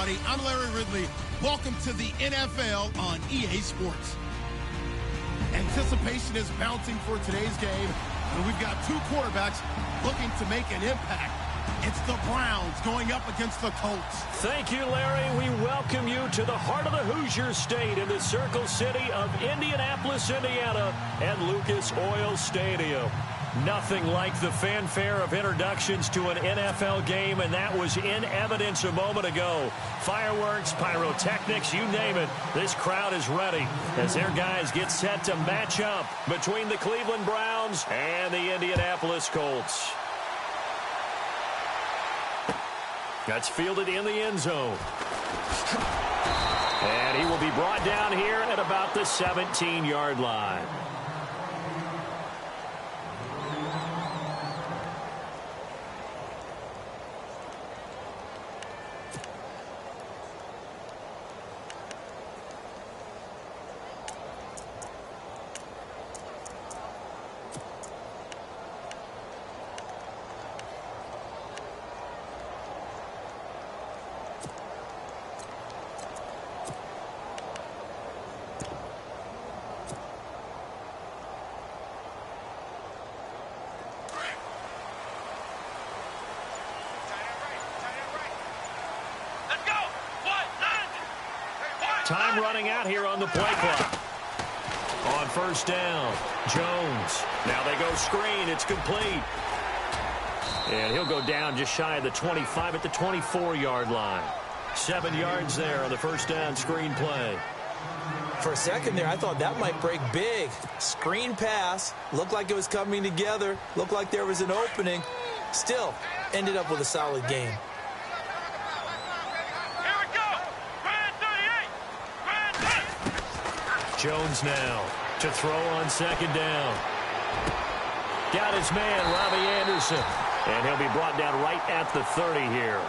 everybody. I'm Larry Ridley. Welcome to the NFL on EA Sports. Anticipation is mounting for today's game, and we've got two quarterbacks looking to make an impact. It's the Browns going up against the Colts. Thank you, Larry. We welcome you to the heart of the Hoosier State in the Circle City of Indianapolis, Indiana, at Lucas Oil Stadium. Nothing like the fanfare of introductions to an NFL game, and that was in evidence a moment ago. Fireworks, pyrotechnics, you name it. This crowd is ready as their guys get set to match up between the Cleveland Browns and the Indianapolis Colts. That's fielded in the end zone. And he will be brought down here at about the 17-yard line. Time running out here on the play clock. On first down, Jones. Now they go screen. It's complete. And he'll go down just shy of the 25 at the 24-yard line. 7 yards there on the first down screen play. For a second there, I thought that might break big. Screen pass. Looked like it was coming together. Looked like there was an opening. Still, ended up with a solid game. Jones now to throw on second down. Got his man, Robbie Anderson. And he'll be brought down right at the 30 here.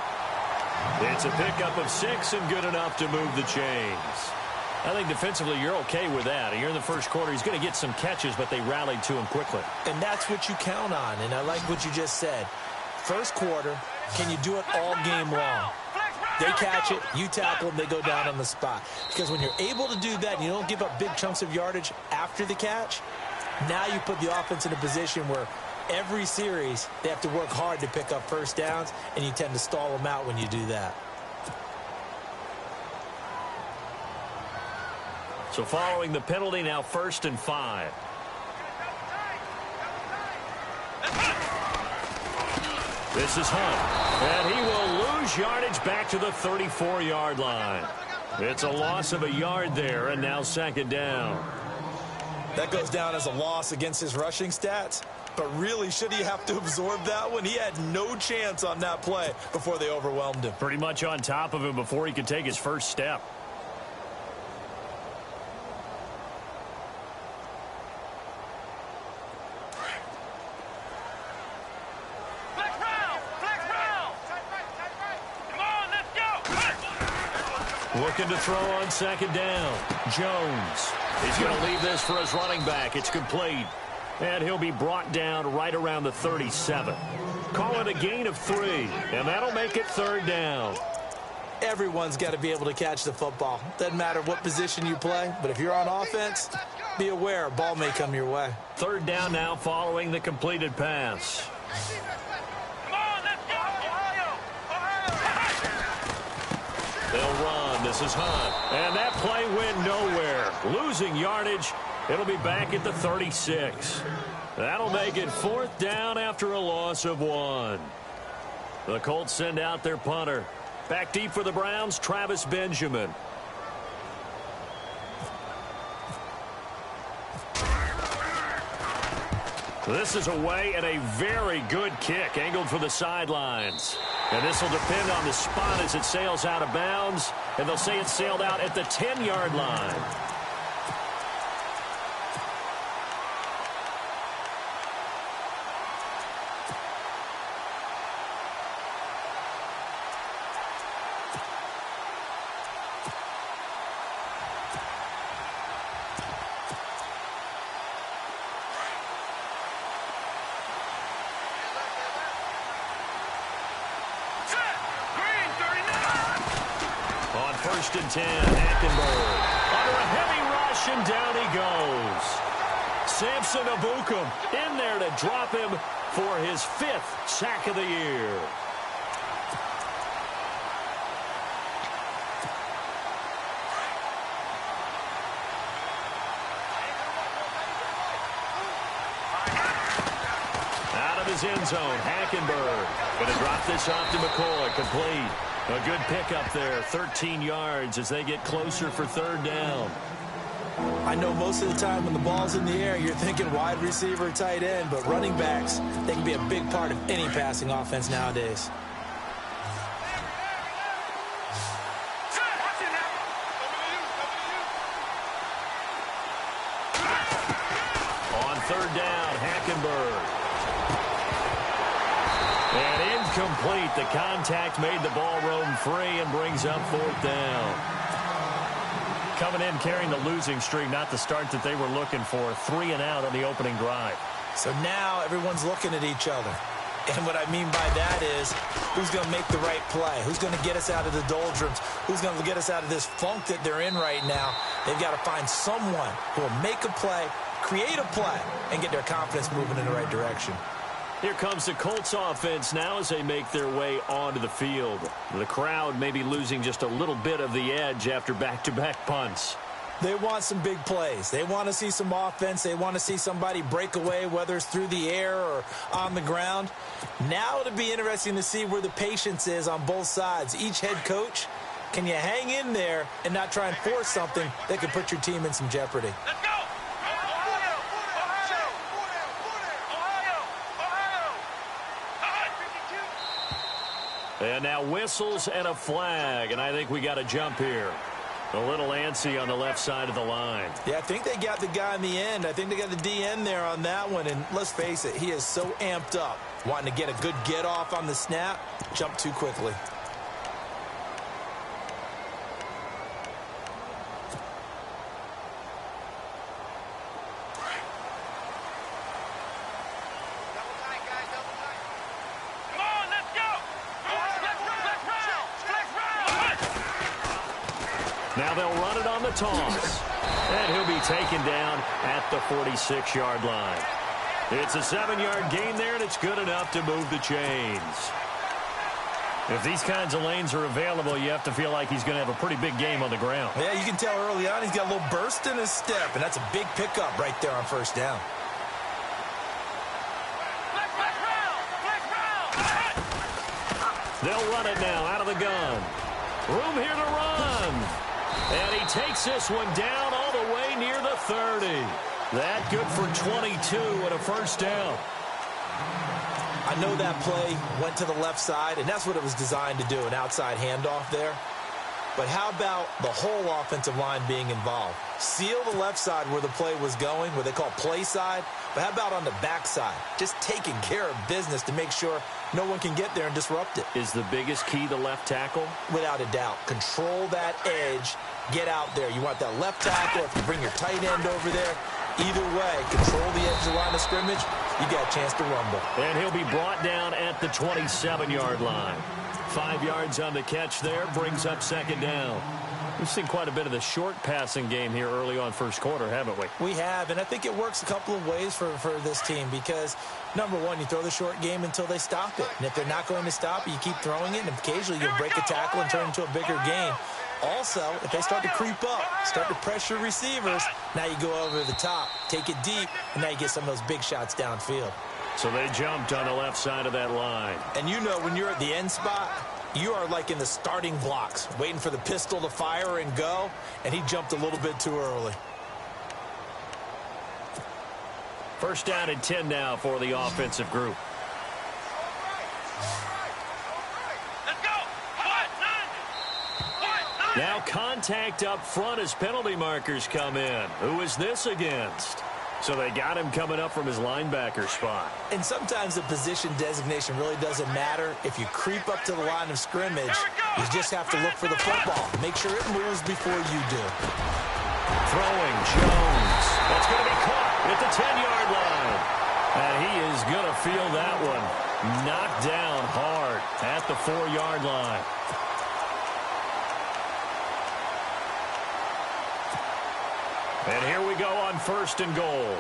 It's a pickup of 6 and good enough to move the chains. I think defensively you're okay with that. Here in the first quarter, he's going to get some catches, but they rallied to him quickly. And that's what you count on, and I like what you just said. First quarter, can you do it all game long? They catch it, you tackle them, they go down on the spot. Because when you're able to do that, and you don't give up big chunks of yardage after the catch, now you put the offense in a position where every series they have to work hard to pick up first downs, and you tend to stall them out when you do that. So following the penalty, now 1st and 5. This is Hunt, and he will lose yardage back to the 34-yard line. It's a loss of a yard there, and now 2nd down. That goes down as a loss against his rushing stats, but really, should he have to absorb that one? He had no chance on that play before they overwhelmed him. Pretty much on top of him before he could take his first step. Looking to throw on 2nd down. Jones. He's going to leave this for his running back. It's complete. And he'll be brought down right around the 37. Call it a gain of 3. And that'll make it 3rd down. Everyone's got to be able to catch the football. Doesn't matter what position you play, but if you're on offense, be aware a ball may come your way. 3rd down now following the completed pass. They'll run. This is Hunt. And that play went nowhere. Losing yardage. It'll be back at the 36. That'll make it 4th down after a loss of 1. The Colts send out their punter. Back deep for the Browns, Travis Benjamin. This is away and a very good kick angled for the sidelines. And this will depend on the spot as it sails out of bounds. And they'll say it sailed out at the 10-yard line. 1st and 10. Hackenberg under a heavy rush, and down he goes. Samson Abukum in there to drop him for his 5th sack of the year. His end zone. Hackenberg going to drop this off to McCoy. Complete. A good pickup there. 13 yards as they get closer for 3rd down. I know most of the time when the ball's in the air, you're thinking wide receiver, tight end, but running backs, they can be a big part of any passing offense nowadays. On 3rd down, Hackenberg. And incomplete. The contact made the ball roam free and brings up 4th down. Coming in carrying the losing streak, not the start that they were looking for. 3 and out on the opening drive. So now everyone's looking at each other. And what I mean by that is, who's going to make the right play? Who's going to get us out of the doldrums? Who's going to get us out of this funk that they're in right now? They've got to find someone who will make a play, create a play, and get their confidence moving in the right direction. Here comes the Colts offense now as they make their way onto the field. The crowd may be losing just a little bit of the edge after back-to-back punts. They want some big plays. They want to see some offense. They want to see somebody break away, whether it's through the air or on the ground. Now it'll be interesting to see where the patience is on both sides. Each head coach, can you hang in there and not try and force something that could put your team in some jeopardy? Let's go! And now whistles and a flag, and I think we got a jump here. A little antsy on the left side of the line. Yeah, I think they got the guy in the end. I think they got the DN there on that one, and let's face it, he is so amped up, wanting to get a good get off on the snap, jump too quickly. Now they'll run it on the toss. And he'll be taken down at the 46-yard line. It's a 7-yard gain there, and it's good enough to move the chains. If these kinds of lanes are available, you have to feel like he's going to have a pretty big game on the ground. Yeah, you can tell early on he's got a little burst in his step, and that's a big pickup right there on 1st down. They'll run it now out of the gun. Room here to run. And he takes this one down all the way near the 30. That good for 22 and a 1st down. I know that play went to the left side, and that's what it was designed to do, an outside handoff there. But how about the whole offensive line being involved? Seal the left side where the play was going, what they call play side. But how about on the back side? Just taking care of business to make sure no one can get there and disrupt it. Is the biggest key the left tackle? Without a doubt. Control that edge. Get out there. You want that left tackle. If you bring your tight end over there, either way, control the edge of the line of scrimmage, you got a chance to rumble. And he'll be brought down at the 27-yard line. 5 yards on the catch there, brings up 2nd down. We've seen quite a bit of the short passing game here early on 1st quarter, haven't we? We have, and I think it works a couple of ways for this team because, number one, you throw the short game until they stop it. And if they're not going to stop it, you keep throwing it, and occasionally you'll break a tackle and turn it into a bigger game. Also, if they start to creep up, start to pressure receivers, now you go over the top, take it deep, and now you get some of those big shots downfield. So they jumped on the left side of that line. And you know when you're at the end spot, you are like in the starting blocks, waiting for the pistol to fire and go, and he jumped a little bit too early. 1st down and 10 now for the offensive group. Now contact up front as penalty markers come in. Who is this against? So they got him coming up from his linebacker spot. And sometimes the position designation really doesn't matter. If you creep up to the line of scrimmage, you just have to look for the football. Make sure it moves before you do. Throwing Jones. That's going to be caught at the 10-yard line. And he is going to feel that one. Knocked down hard at the 4-yard line. And here we go on 1st and goal.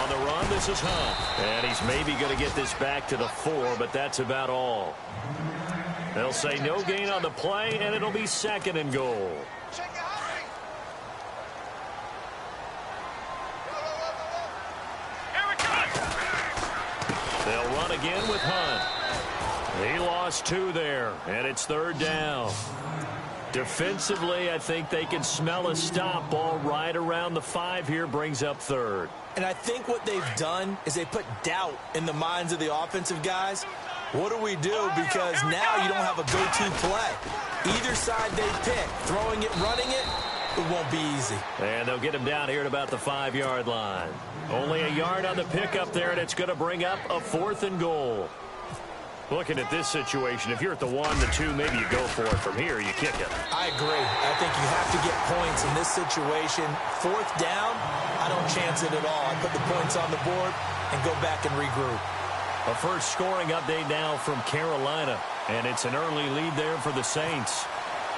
On the run, this is Hunt. And he's maybe going to get this back to the 4, but that's about all. They'll say no gain on the play, and it'll be 2nd and goal. They'll run again with Hunt. He lost 2 there, and it's 3rd down. Defensively, I think they can smell a stop. Ball right around the 5 here, brings up 3rd. And I think what they've done is they put doubt in the minds of the offensive guys. What do we do? Because now you don't have a go-to play. Either side they pick, throwing it, running it, it won't be easy. And they'll get him down here at about the 5-yard line. Only a yard on the pickup there, and it's going to bring up a 4th and goal. Looking at this situation, if you're at the 1, the 2, maybe you go for it. From here, you kick it. I agree. I think you have to get points in this situation. 4th down, I don't chance it at all. I put the points on the board and go back and regroup. A first scoring update now from Carolina, and it's an early lead there for the Saints.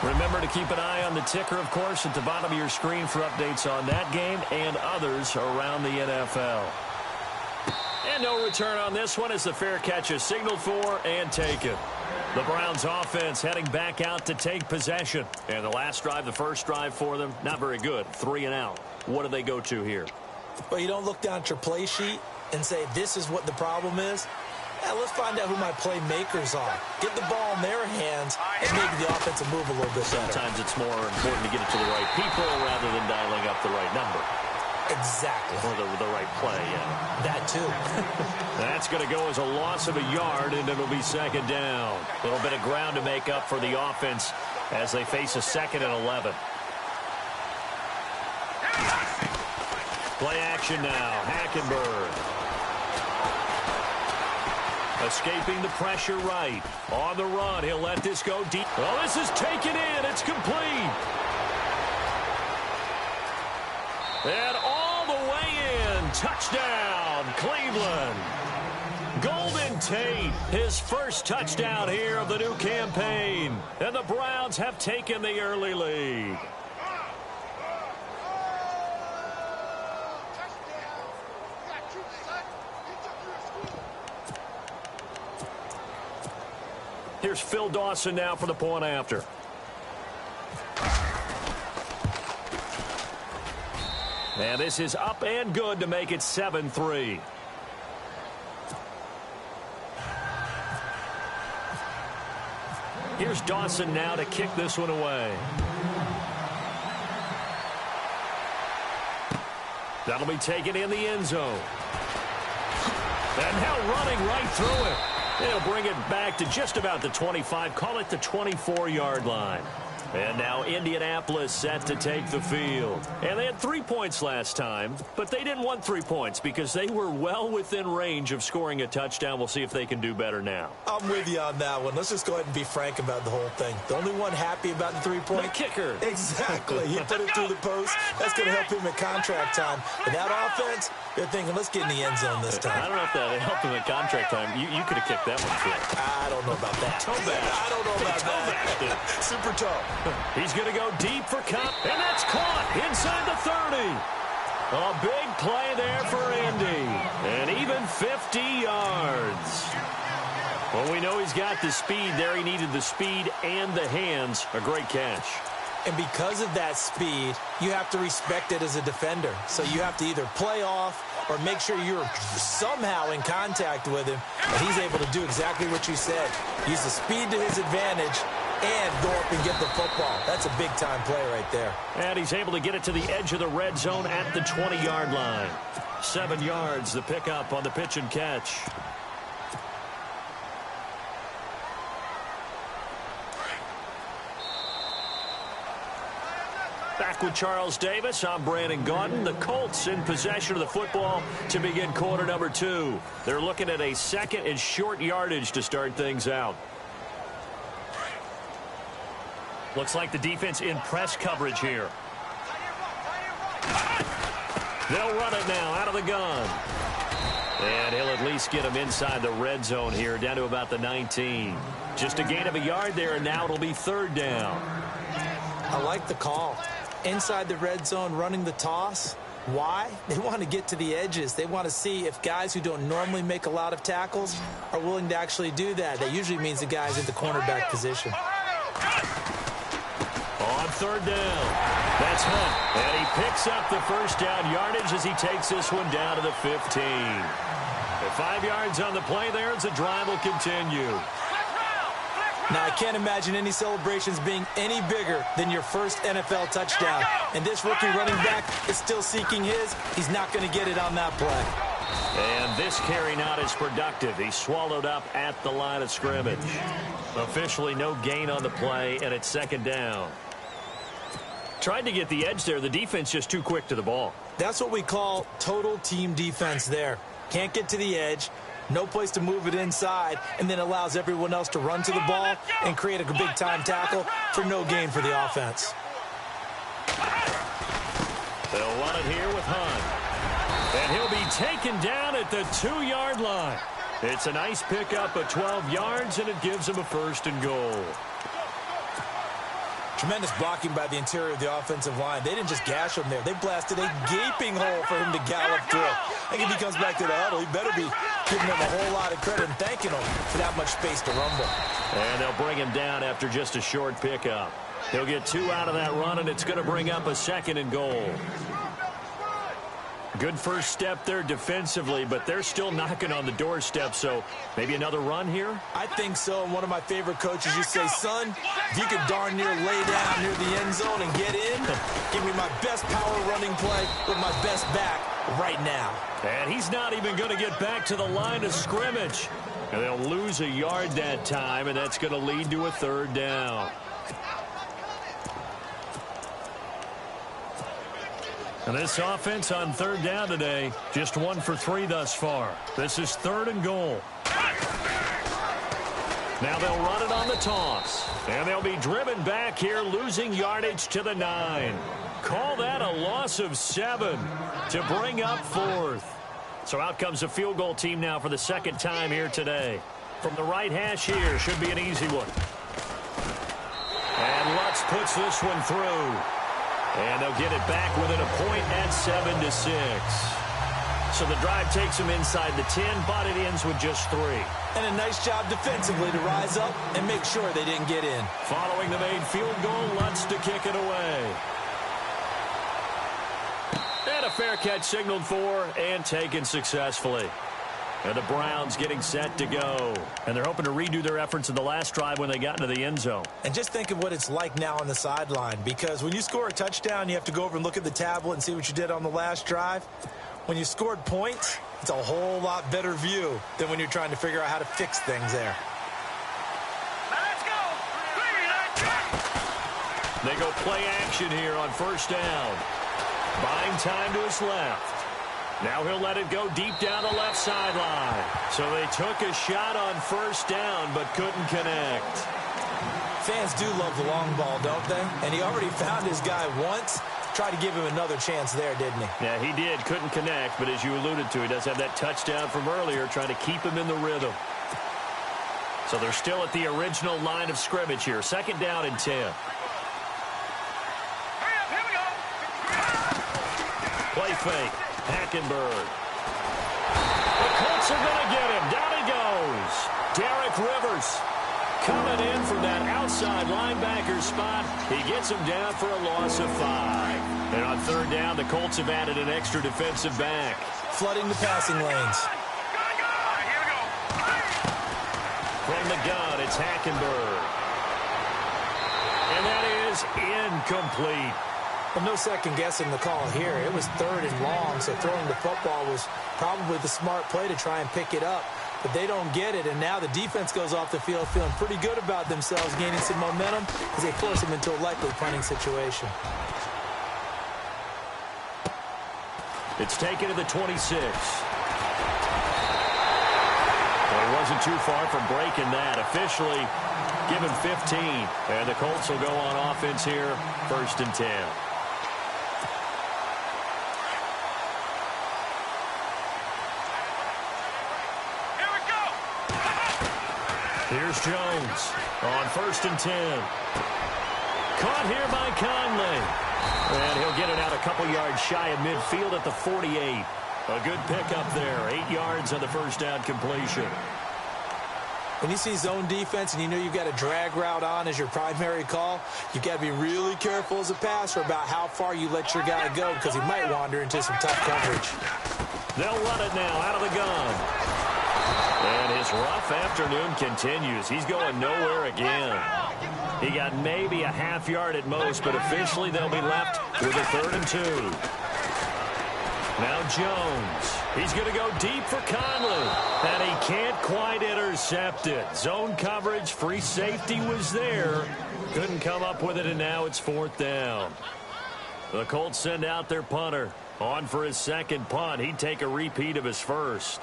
Remember to keep an eye on the ticker, of course, at the bottom of your screen for updates on that game and others around the NFL. And no return on this one as the fair catch is signaled for and taken. The Browns offense heading back out to take possession. And the last drive, the first drive for them, not very good. 3 and out. What do they go to here? Well, you don't look down at your play sheet and say, this is what the problem is. Yeah, let's find out who my playmakers are. Get the ball in their hands and maybe the offense will move a little bit better. Sometimes it's more important to get it to the right people rather than dialing up the right number. Exactly. Or the right play, yeah. That too. That's going to go as a loss of a yard, and it'll be 2nd down. A little bit of ground to make up for the offense as they face a 2nd and 11. Play action now. Hackenberg. Escaping the pressure right. On the run, he'll let this go deep. Well, this is taken in. It's complete. And all the way in. Touchdown, Cleveland. Golden Tate, his first touchdown here of the new campaign. And the Browns have taken the early lead. Here's Phil Dawson now for the point after. And this is up and good to make it 7-3. Here's Dawson now to kick this one away. That'll be taken in the end zone. And now running right through it. They'll bring it back to just about the 25, call it the 24-yard line. And now Indianapolis set to take the field. And they had 3 points last time, but they didn't want 3 points because they were well within range of scoring a touchdown. We'll see if they can do better now. I'm with you on that one. Let's just go ahead and be frank about the whole thing. The only one happy about the 3-point? The kicker. Exactly. He put it through the post. That's going to help him at contract time. But that offense, they're thinking, let's get in the end zone this time. I don't know if that helped him at contract time. You could have kicked that one through. I don't know about that. Toe bash. I don't know about that. Super toe. He's going to go deep for Cup, and that's caught inside the 30. A big play there for Indy, and even 50 yards. Well, we know he's got the speed there. He needed the speed and the hands. A great catch. And because of that speed, you have to respect it as a defender. So you have to either play off or make sure you're somehow in contact with him. And he's able to do exactly what you said. Use the speed to his advantage and go up and get the football. That's a big-time play right there. And he's able to get it to the edge of the red zone at the 20-yard line. 7 yards, the pickup on the pitch and catch. Back with Charles Davis, I'm Brandon Gaudin. The Colts in possession of the football to begin quarter number 2. They're looking at a 2nd and short yardage to start things out. Looks like the defense in press coverage here. They'll run it now out of the gun. And he'll at least get him inside the red zone here, down to about the 19. Just a gain of a yard there, and now it'll be third down. I like the call. Inside the red zone, running the toss. Why? They want to get to the edges. They want to see if guys who don't normally make a lot of tackles are willing to actually do that. That usually means the guy's in the cornerback position. On third down, that's Hunt. And he picks up the first down yardage as he takes this one down to the 15. At 5 yards on the play there as the drive will continue. Now, I can't imagine any celebrations being any bigger than your first NFL touchdown. And this rookie running back is still seeking his. He's not going to get it on that play. And this carry not as productive. He's swallowed up at the line of scrimmage. Officially no gain on the play, and it's second down. Tried to get the edge there. The defense just too quick to the ball. That's what we call total team defense there. Can't get to the edge. No place to move it inside, and then allows everyone else to run to the ball and create a big-time tackle for no gain for the offense. They'll run it here with Hunt. And he'll be taken down at the 2-yard line. It's a nice pickup of 12 yards, and it gives him a first and goal. Tremendous blocking by the interior of the offensive line. They didn't just gash him there. They blasted a gaping hole for him to gallop through. I think if he comes back to the huddle, he better be giving them a whole lot of credit and thanking them for that much space to rumble. And they'll bring him down after just a short pickup. He'll get 2 out of that run, and it's going to bring up a second and goal. Good first step there defensively, but they're still knocking on the doorstep, so maybe another run here? I think so. And one of my favorite coaches, you say, son, if you could darn near lay down near the end zone and get in, give me my best power running play with my best back right now. And he's not even going to get back to the line of scrimmage. And they'll lose a yard that time, and that's going to lead to a third down. And this offense on third down today, just 1 for 3 thus far. This is third and goal. Now they'll run it on the toss. And they'll be driven back here, losing yardage to the 9. Call that a loss of 7 to bring up fourth. So out comes the field goal team now for the second time here today. From the right hash here, should be an easy one. And Lutz puts this one through. And they'll get it back within a point at 7-6. So the drive takes them inside the 10, but it ends with just 3. And a nice job defensively to rise up and make sure they didn't get in. Following the made field goal, Lutz to kick it away. And a fair catch signaled for and taken successfully. And the Browns getting set to go. And they're hoping to redo their efforts in the last drive when they got into the end zone. And just think of what it's like now on the sideline. Because when you score a touchdown, you have to go over and look at the tablet and see what you did on the last drive. When you scored points, it's a whole lot better view than when you're trying to figure out how to fix things there. Let's go. They go play action here on first down. Buying time to his left. Now he'll let it go deep down the left sideline. So they took a shot on first down, but couldn't connect. Fans do love the long ball, don't they? And he already found his guy once. Tried to give him another chance there, didn't he? Yeah, he did. Couldn't connect, but as you alluded to, he does have that touchdown from earlier, trying to keep him in the rhythm. So they're still at the original line of scrimmage here. Second down and 10. Here we go. Play fake. Hackenberg. The Colts are going to get him. Down he goes. Derek Rivers coming in from that outside linebacker spot. He gets him down for a loss of 5. And on third down, the Colts have added an extra defensive back. Flooding the passing lanes. Here we go. From the gun, it's Hackenberg. And that is incomplete. Well, no second guessing the call here. It was third and long, so throwing the football was probably the smart play to try and pick it up. But they don't get it, and now the defense goes off the field feeling pretty good about themselves, gaining some momentum as they force them into a likely punting situation. It's taken to the 26. Well, he wasn't too far from breaking that. Officially given 15. And the Colts will go on offense here, first and 10. Here's Jones on 1st and 10. Caught here by Conley. And he'll get it out a couple yards shy of midfield at the 48. A good pickup there. 8 yards on the first down completion. When you see zone defense and you know you've got a drag route on as your primary call, you've got to be really careful as a passer about how far you let your guy go because he might wander into some tough coverage. They'll run it now out of the gun. And his rough afternoon continues. He's going nowhere again. He got maybe a half yard at most, but officially they'll be left with a 3rd and 2. Now Jones. He's going to go deep for Conley. And he can't quite intercept it. Zone coverage, free safety was there. Couldn't come up with it, and now it's 4th down. The Colts send out their punter. On for his second punt. He'd take a repeat of his first.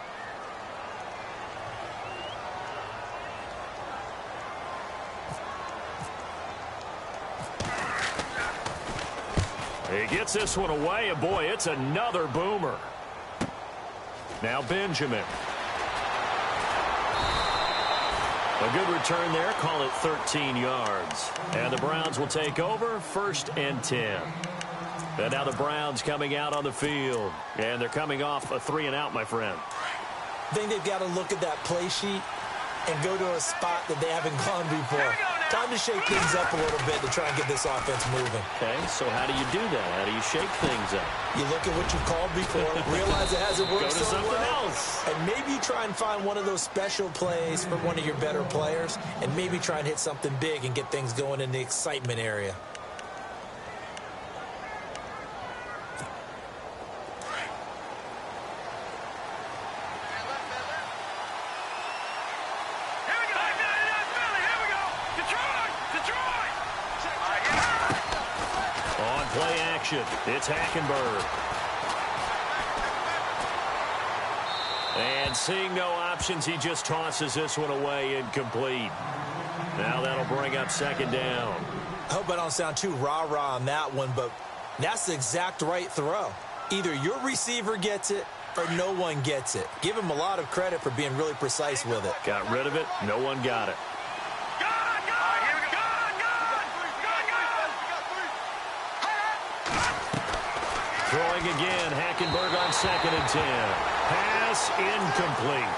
He gets this one away, and boy, it's another boomer. Now Benjamin. A good return there. Call it 13 yards. And the Browns will take over 1st and 10. And now the Browns coming out on the field. And they're coming off a 3-and-out, my friend. I think they've got to look at that play sheet and go to a spot that they haven't gone before. Time to shake things up a little bit to try and get this offense moving. Okay, so how do you do that? How do you shake things up? You look at what you've called before, realize it hasn't worked Go to so something well, else. and maybe you try and find one of those special plays for one of your better players, and maybe try and hit something big and get things going in the excitement area. It's Hackenberg. And seeing no options, he just tosses this one away incomplete. Now that'll bring up 2nd down. I hope I don't sound too rah-rah on that one, but that's the exact right throw. Either your receiver gets it or no one gets it. Give him a lot of credit for being really precise with it. Got rid of it. No one got it. Throwing again, Hackenberg on 2nd and 10. Pass incomplete.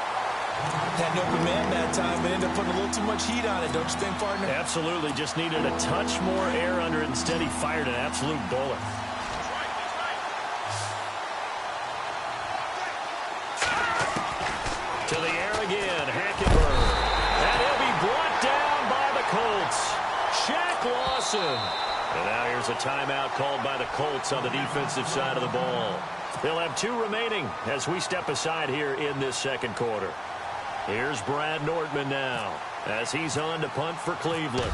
Had no command that time, but ended up putting a little too much heat on it, don't you think, partner? Absolutely. Just needed a touch more air under it. Instead, he fired an absolute bullet. To the air again, Hackenberg. And he'll be brought down by the Colts. Shaq Lawson. And now here's a timeout called by the Colts on the defensive side of the ball. They'll have 2 remaining as we step aside here in this 2nd quarter. Here's Brad Nordman now as he's on to punt for Cleveland.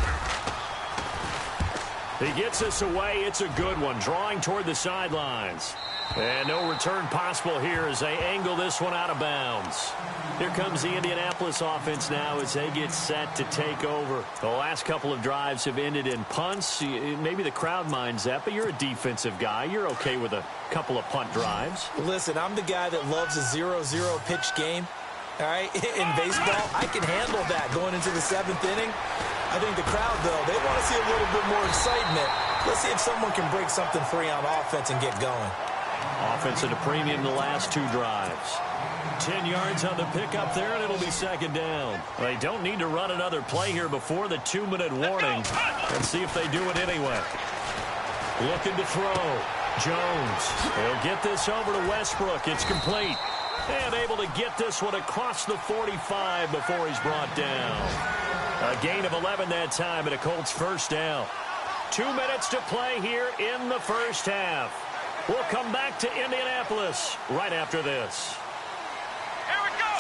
He gets this away. It's a good one, drawing toward the sidelines. And no return possible here as they angle this one out of bounds. Here comes the Indianapolis offense now as they get set to take over. The last couple of drives have ended in punts. Maybe the crowd minds that, but you're a defensive guy. You're okay with a couple of punt drives. Listen, I'm the guy that loves a 0-0 pitch game. All right, in baseball, I can handle that going into the 7th inning. I think the crowd, though, they want to see a little bit more excitement. Let's see if someone can break something free on offense and get going. Offense at a premium the last 2 drives. 10 yards on the pickup there, and it'll be 2nd down. They don't need to run another play here before the 2-minute warning. Let's see if they do it anyway. Looking to throw. Jones. He'll get this over to Westbrook. It's complete. And able to get this one across the 45 before he's brought down. A gain of 11 that time, and a Colts 1st down. 2 minutes to play here in the 1st half. We'll come back to Indianapolis right after this. Here we go.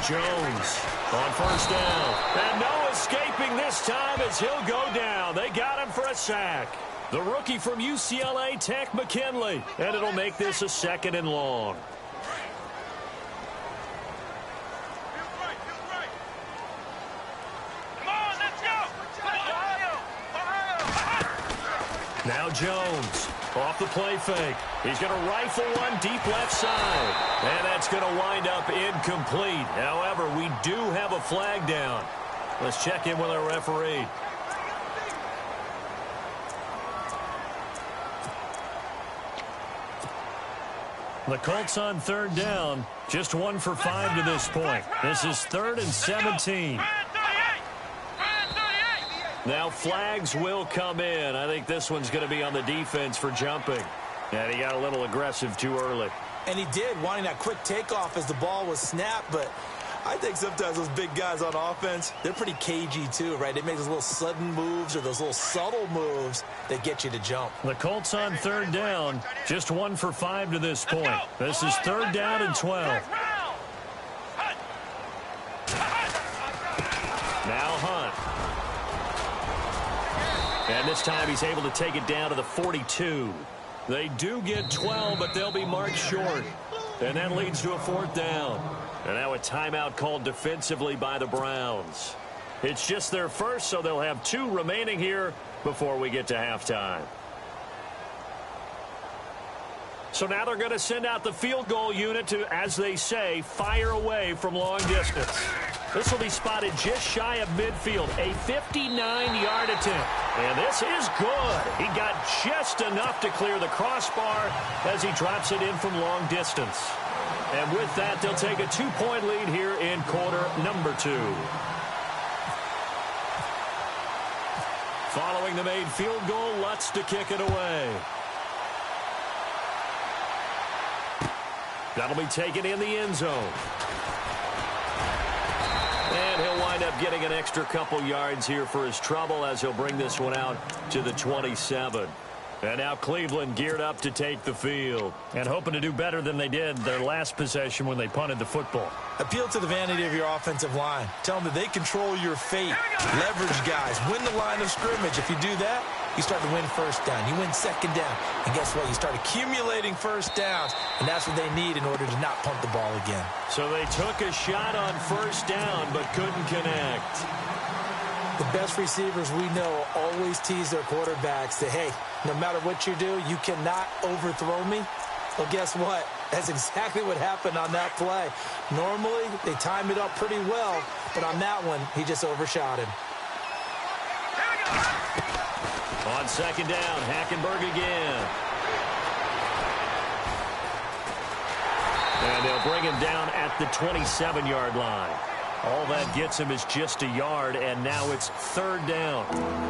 Jones on 1st down. And no escaping this time as he'll go down. They got him for a sack. The rookie from UCLA, Tech McKinley. And it'll make this a 2nd and long. Now Jones off the play fake. He's going to rifle one deep left side. And that's going to wind up incomplete. However, we do have a flag down. Let's check in with our referee. The Colts on third down. Just 1 for 5 to this point. This is 3rd and 17. Now flags will come in. I think this one's going to be on the defense for jumping. And he got a little aggressive too early. And he did, wanting that quick takeoff as the ball was snapped. But I think sometimes those big guys on offense, they're pretty cagey too, right? They make those little sudden moves or those little subtle moves that get you to jump. The Colts on third down. Just 1 for 5 to this point. This is 3rd down and 12. Now Hunt. And this time he's able to take it down to the 42. They do get 12, but they'll be marked short. And that leads to a 4th down. And now a timeout called defensively by the Browns. It's just their first, so they'll have 2 remaining here before we get to halftime. So now they're going to send out the field goal unit to, as they say, fire away from long distance. This will be spotted just shy of midfield, a 59-yard attempt. And this is good. He got just enough to clear the crossbar as he drops it in from long distance. And with that, they'll take a 2-point lead here in quarter number 2. Following the made field goal, Lutz to kick it away. That'll be taken in the end zone. And he'll wind up getting an extra couple yards here for his trouble as he'll bring this one out to the 27. And now Cleveland geared up to take the field and hoping to do better than they did their last possession when they punted the football. Appeal to the vanity of your offensive line. Tell them that they control your fate. Leverage guys. Win the line of scrimmage. If you do that, you start to win first down. You win second down. And guess what? You start accumulating first downs. And that's what they need in order to not punt the ball again. So they took a shot on first down but couldn't connect. The best receivers we know always tease their quarterbacks that, hey, no matter what you do, you cannot overthrow me. Well, guess what? That's exactly what happened on that play. Normally, they time it up pretty well, but on that one, he just overshot him. On second down, Hackenberg again. And they'll bring him down at the 27-yard line. All that gets him is just a yard, and now it's 3rd down.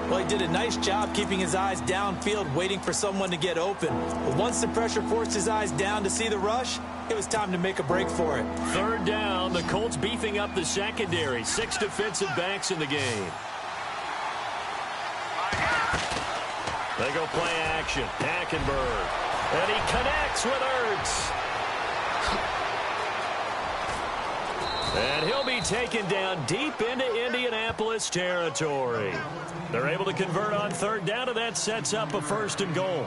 Well, he did a nice job keeping his eyes downfield, waiting for someone to get open. But once the pressure forced his eyes down to see the rush, it was time to make a break for it. 3rd down, the Colts beefing up the secondary. 6 defensive backs in the game. They go play action. Hackenberg. And he connects with Ertz. And he'll be taken down deep into Indianapolis territory. They're able to convert on 3rd down, and that sets up a 1st and goal.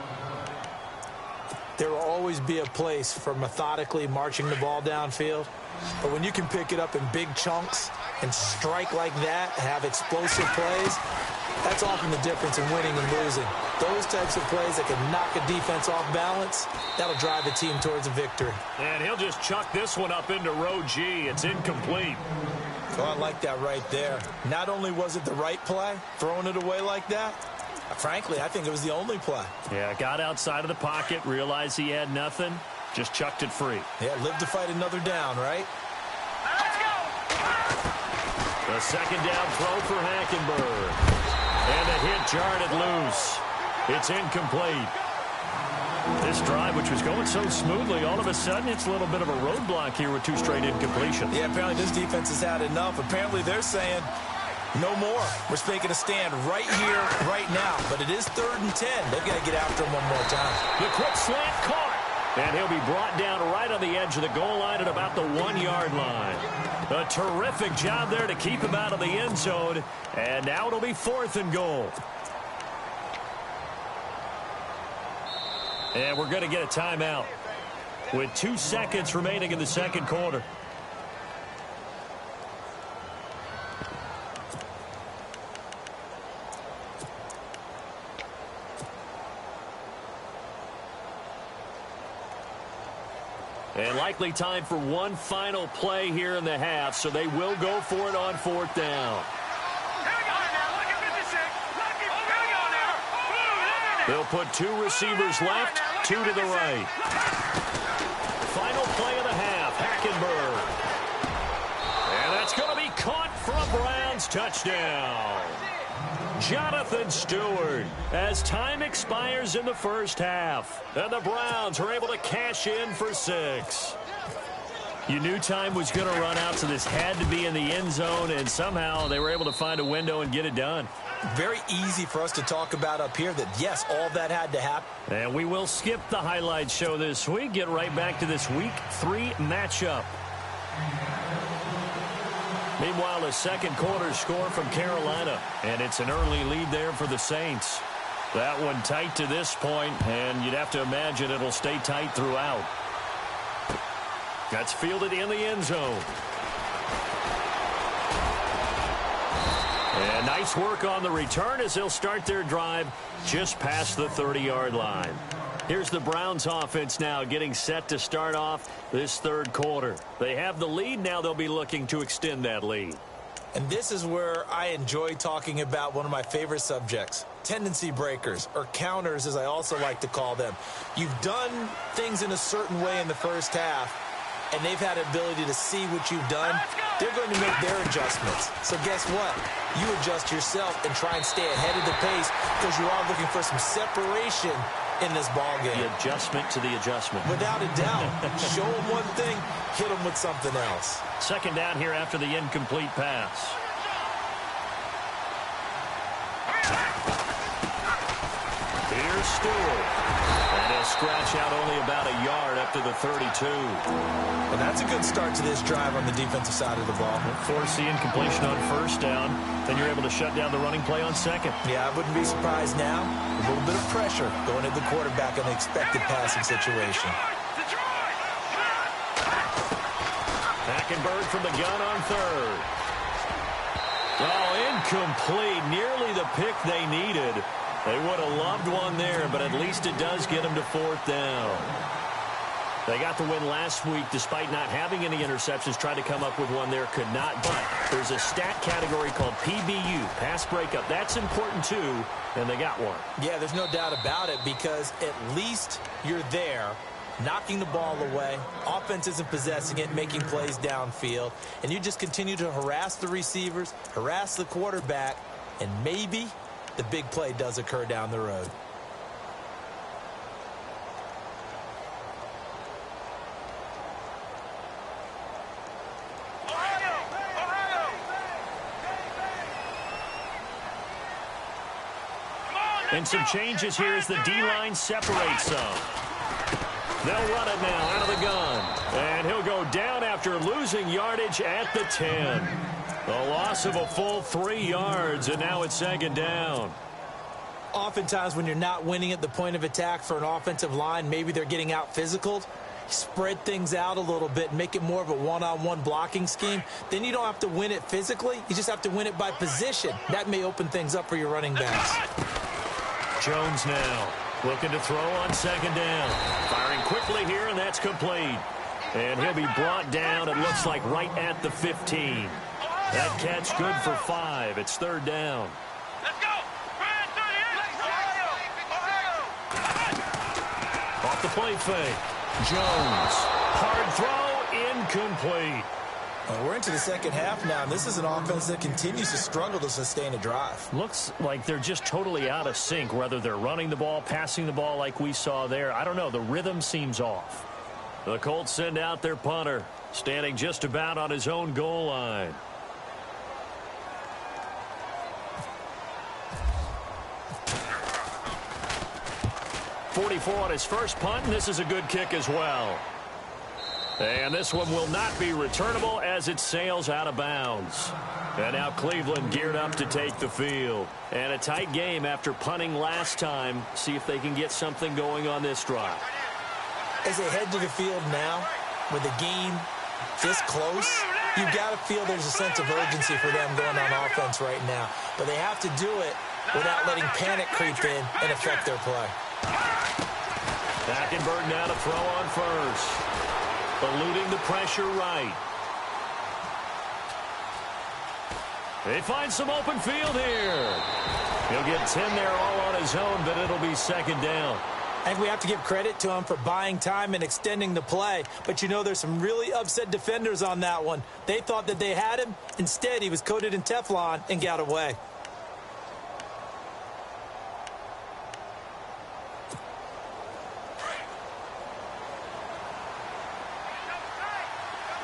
There will always be a place for methodically marching the ball downfield. But when you can pick it up in big chunks and strike like that, have explosive plays, that's often the difference in winning and losing. Those types of plays that can knock a defense off balance, that'll drive the team towards a victory. And he'll just chuck this one up into row G. It's incomplete. Oh, I like that right there. Not only was it the right play, throwing it away like that, frankly, I think it was the only play. Yeah, got outside of the pocket, realized he had nothing, just chucked it free. Yeah, live to fight another down, right? Let's go! The 2nd down throw for Hackenberg. And the hit jarred it loose. It's incomplete. This drive, which was going so smoothly, all of a sudden it's a little bit of a roadblock here with 2 straight incompletions. Yeah, apparently this defense has had enough. Apparently they're saying, no more. We're making a stand right here, right now. But it is 3rd and 10. They've got to get after him one more time. The quick slant caught. And he'll be brought down right on the edge of the goal line at about the 1-yard line. A terrific job there to keep him out of the end zone. And now it'll be 4th and goal. And we're going to get a timeout with 2 seconds remaining in the 2nd quarter. And likely time for one final play here in the half, so they will go for it on 4th down. They'll put 2 receivers left, 2 to the right. Final play of the half, Hackenberg. And that's going to be caught for a Browns touchdown. Jonathan Stewart, as time expires in the first half. And the Browns are able to cash in for 6. You knew time was going to run out, so this had to be in the end zone, and somehow they were able to find a window and get it done. Very easy for us to talk about up here that, yes, all that had to happen. And we will skip the highlight show this week. Get right back to this Week 3 matchup. Meanwhile, a second quarter score from Carolina, and it's an early lead there for the Saints. That one tight to this point, and you'd have to imagine it'll stay tight throughout. That's fielded in the end zone. And nice work on the return as they'll start their drive just past the 30-yard line. Here's the Browns offense now getting set to start off this third quarter. They have the lead. Now they'll be looking to extend that lead. And this is where I enjoy talking about one of my favorite subjects, tendency breakers, or counters as I also like to call them. You've done things in a certain way in the first half, and they've had the ability to see what you've done. They're going to make their adjustments. So guess what? You adjust yourself and try and stay ahead of the pace because you are looking for some separation in this ball game. The adjustment to the adjustment. Without a doubt. Show them one thing, hit them with something else. Second down here after the incomplete pass. Here's Stewart. And he'll scratch out only about a yard up to the 32. Well, that's a good start to this drive on the defensive side of the ball. Force the incompletion on first down. Then you're able to shut down the running play on second. Yeah, I wouldn't be surprised now. A little bit of pressure going at the quarterback in an expected passing situation. Hackenberg from the gun on third. Oh, incomplete. Nearly the pick they needed. They would have loved one there, but at least it does get them to 4th down. They got the win last week despite not having any interceptions. Tried to come up with one there, could not. But there's a stat category called PBU, pass breakup. That's important too, and they got one. Yeah, there's no doubt about it because at least you're there, knocking the ball away. Offense isn't possessing it, making plays downfield. And you just continue to harass the receivers, harass the quarterback, and maybe the big play does occur down the road. And some changes here as the D-line separates some. They'll run it now out of the gun. And he'll go down after losing yardage at the 10. A loss of a full 3 yards, and now it's second down. Oftentimes when you're not winning at the point of attack for an offensive line, maybe they're getting out physical. Spread things out a little bit, make it more of a one-on-one blocking scheme. Then you don't have to win it physically. You just have to win it by position. That may open things up for your running backs. Jones now looking to throw on second down. Firing quickly here, and that's complete. And he'll be brought down, it looks like, right at the 15. That catch good for 5. It's third down. Let's go. Off the play fake. Jones. Hard throw, incomplete. Well, we're into the second half now, and this is an offense that continues to struggle to sustain a drive. Looks like they're just totally out of sync, whether they're running the ball, passing the ball like we saw there. I don't know. The rhythm seems off. The Colts send out their punter, standing just about on his own goal line. .44 on his first punt, and this is a good kick as well. And this one will not be returnable as it sails out of bounds. And now Cleveland geared up to take the field. And a tight game after punting last time. See if they can get something going on this drive. As they head to the field now, with the game this close, you've got to feel there's a sense of urgency for them going on offense right now. But they have to do it without letting panic creep in and affect their play. Hackenberg now to throw on first. eluding the pressure right. They find some open field here. He'll get 10 there all on his own, but it'll be second down. I think we have to give credit to him for buying time and extending the play. But, you know, there's some really upset defenders on that one. They thought that they had him. Instead, he was coated in Teflon and got away.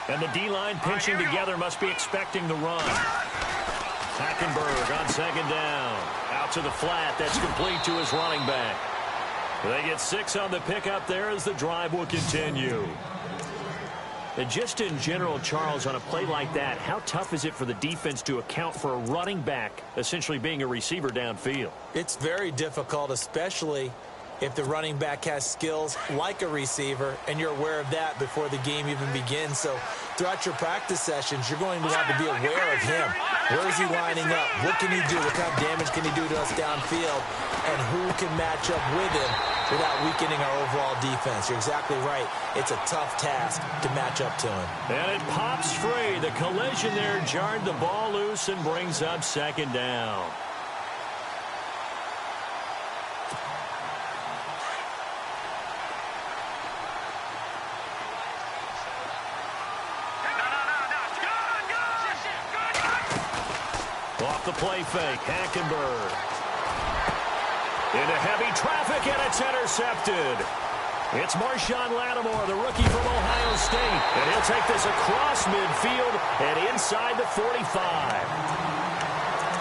And the D-line pinching together must be expecting the run. Hackenberg on second down. Out to the flat. That's complete to his running back. They get 6 on the pickup there as the drive will continue. And just in general, Charles, on a play like that, how tough is it for the defense to account for a running back essentially being a receiver downfield? It's very difficult, especially if the running back has skills like a receiver, and you're aware of that before the game even begins. So throughout your practice sessions, you're going to want to be aware of him. Where is he lining up? What can he do? What kind of damage can he do to us downfield? And who can match up with him without weakening our overall defense? You're exactly right. It's a tough task to match up to him. And it pops free. The collision there jarred the ball loose and brings up second down. Off the play fake, Hackenberg. Into heavy traffic, and it's intercepted. It's Marshawn Lattimore, the rookie from Ohio State. And he'll take this across midfield and inside the 45.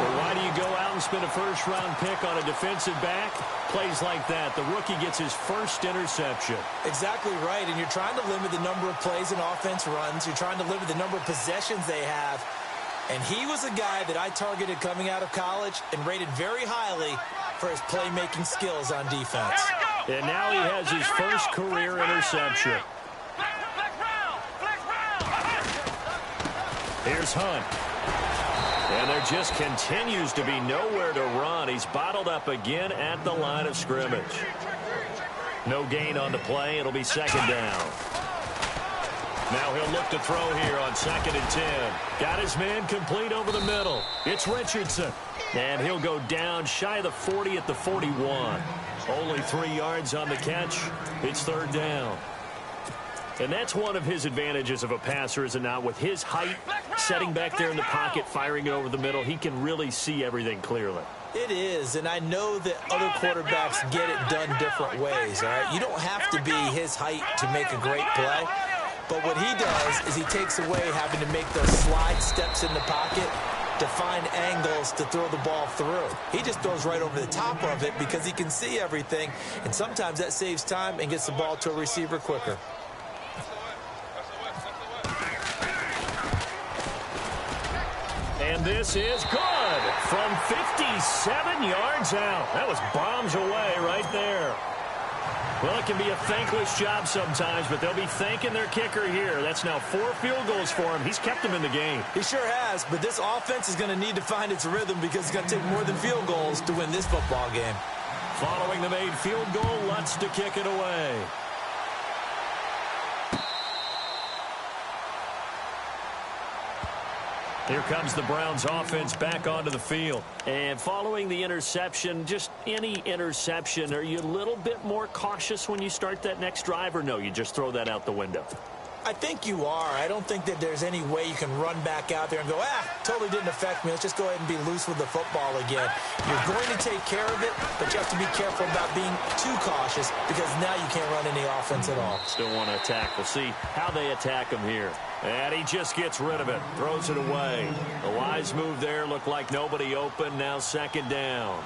Well, why do you go out and spend a first-round pick on a defensive back? Plays like that. The rookie gets his first interception. Exactly right, and you're trying to limit the number of plays and offense runs. You're trying to limit the number of possessions they have. And he was a guy that I targeted coming out of college and rated very highly for his playmaking skills on defense. And now he has his first career interception. Here's Hunt. And there just continues to be nowhere to run. He's bottled up again at the line of scrimmage. No gain on the play. It'll be second down. Now he'll look to throw here on 2nd and 10. Got his man complete over the middle. It's Richardson. And he'll go down shy of the 40 at the 41. Only 3 yards on the catch. It's third down. And that's one of his advantages of a passer, is it not? With his height, setting back there in the pocket, firing it over the middle, he can really see everything clearly. It is, and I know that other quarterbacks get it done different ways, all right? You don't have to be his height to make a great play. But what he does is he takes away having to make those slide steps in the pocket to find angles to throw the ball through. He just throws right over the top of it because he can see everything, and sometimes that saves time and gets the ball to a receiver quicker. And this is good from 57 yards out. That was bombs away right there. Well, it can be a thankless job sometimes, but they'll be thanking their kicker here. That's now 4 field goals for him. He's kept them in the game. He sure has, but this offense is going to need to find its rhythm because it's going to take more than field goals to win this football game. Following the made field goal, Lutz to kick it away. Here comes the Browns offense back onto the field. And following the interception, just any interception, are you a little bit more cautious when you start that next drive, or no, you just throw that out the window? I think you are. I don't think that there's any way you can run back out there and go, totally didn't affect me. Let's just go ahead and be loose with the football again. You're going to take care of it, but you have to be careful about being too cautious because now you can't run any offense at all. Still want to attack. We'll see how they attack him here. And he just gets rid of it, throws it away. A wise move there. Looked like nobody open. Now second down.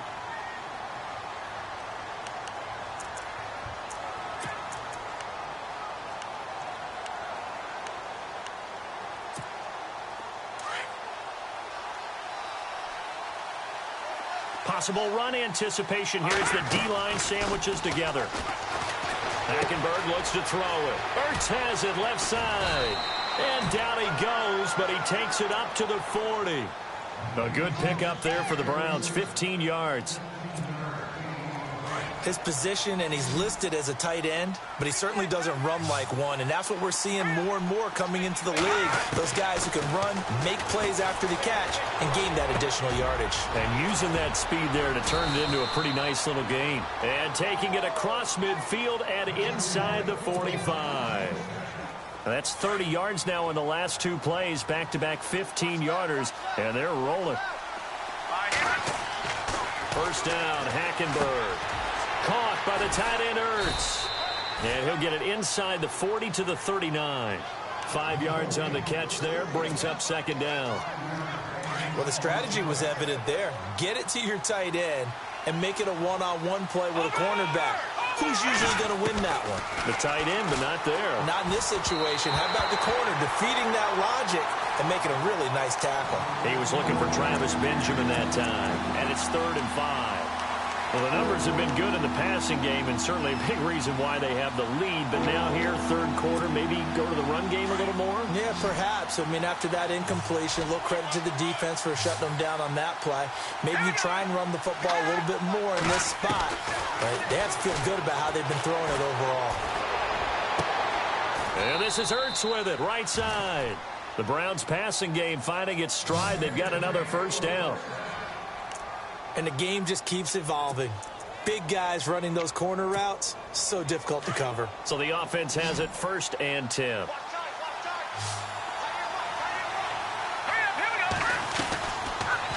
Possible run anticipation here as the D-line sandwiches together. Hackenberg looks to throw it. Ertz has it left side. And down he goes, but he takes it up to the 40. A good pickup there for the Browns, 15 yards. his position, and he's listed as a tight end, but he certainly doesn't run like one, and that's what we're seeing more and more coming into the league. Those guys who can run, make plays after the catch, and gain that additional yardage. And using that speed there to turn it into a pretty nice little gain. And taking it across midfield and inside the 45. That's 30 yards now in the last two plays, back-to-back 15-yarders, and they're rolling. First down, Hackenberg. Caught by the tight end, Ertz. And he'll get it inside the 40 to the 39. 5 yards on the catch there, brings up second down. Well, the strategy was evident there. Get it to your tight end and make it a one-on-one play with a cornerback. Who's usually going to win that one? The tight end, but not there. Not in this situation. How about the corner defeating that logic and making a really nice tackle? He was looking for Travis Benjamin that time, and it's 3rd and 5. Well, the numbers have been good in the passing game, and certainly a big reason why they have the lead. But now here, third quarter, maybe go to the run game a little more? Yeah, perhaps. I mean, after that incompletion, a little credit to the defense for shutting them down on that play. Maybe you try and run the football a little bit more in this spot. But they have to feel good about how they've been throwing it overall. And this is Ertz with it, right side. The Browns' passing game finding its stride. They've got another first down. And the game just keeps evolving. Big guys running those corner routes, so difficult to cover. So the offense has it 1st and 10.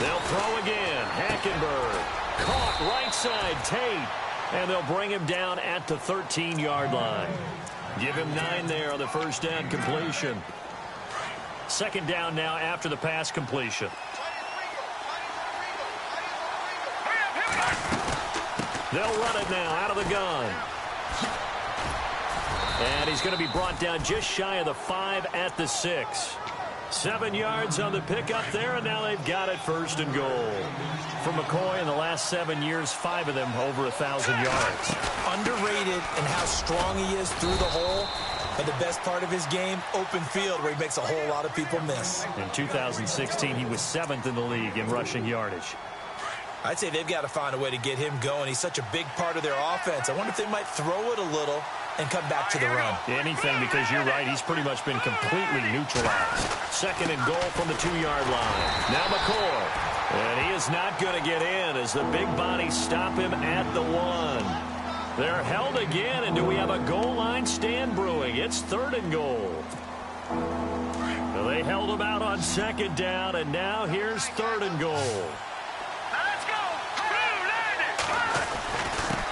They'll throw again. Hackenberg. Caught right side, Tate. And they'll bring him down at the 13-yard line. Give him 9 there on the first down completion. Second down now after the pass completion. They'll run it now out of the gun. And he's going to be brought down just shy of the 5 at the 6. 7 yards on the pickup there, and now they've got it 1st and goal. For McCoy in the last 7 years, 5 of them over 1,000 yards. Underrated in how strong he is through the hole. But the best part of his game, open field, where he makes a whole lot of people miss. In 2016, he was 7th in the league in rushing yardage. I'd say they've got to find a way to get him going. He's such a big part of their offense. I wonder if they might throw it a little and come back to the run. Anything, because you're right, he's pretty much been completely neutralized. 2nd and goal from the 2-yard line. Now McCoy. And he is not going to get in as the big bodies stop him at the 1. They're held again, and do we have a goal line stand brewing? It's 3rd and goal. Well, they held him out on 2nd down, and now here's 3rd and goal.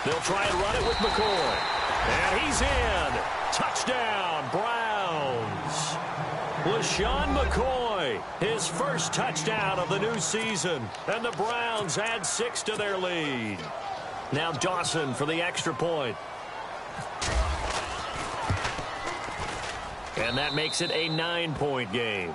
They'll try and run it with McCoy. And he's in. Touchdown, Browns. LaShawn McCoy, his first touchdown of the new season. And the Browns add 6 to their lead. Now Dawson for the extra point. And that makes it a 9-point game.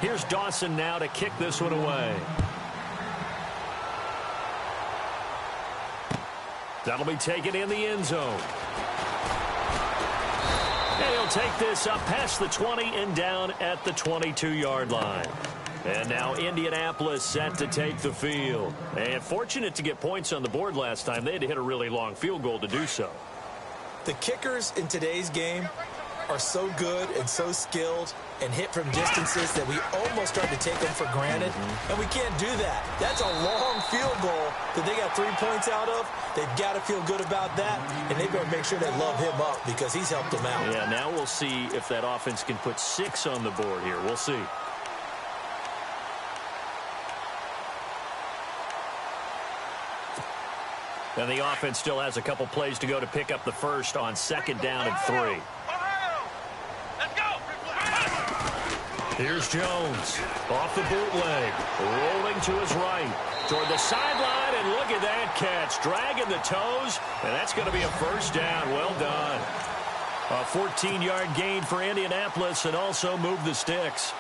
Here's Dawson now to kick this one away. That'll be taken in the end zone. And he'll take this up past the 20 and down at the 22-yard line. And now Indianapolis set to take the field. And fortunate to get points on the board last time. They had to hit a really long field goal to do so. The kickers in today's game are so good and so skilled and hit from distances that we almost start to take them for granted. And we can't do that. That's a long field goal that they got 3 points out of. They've got to feel good about that, and they better make sure they love him up because he's helped them out. Yeah, now we'll see if that offense can put 6 on the board here. We'll see. And the offense still has a couple plays to go to pick up the first on 2nd down and 3. Here's Jones off the bootleg, rolling to his right toward the sideline, and look at that catch, dragging the toes, and that's going to be a first down. Well done. A 14-yard gain for Indianapolis, and also move the sticks.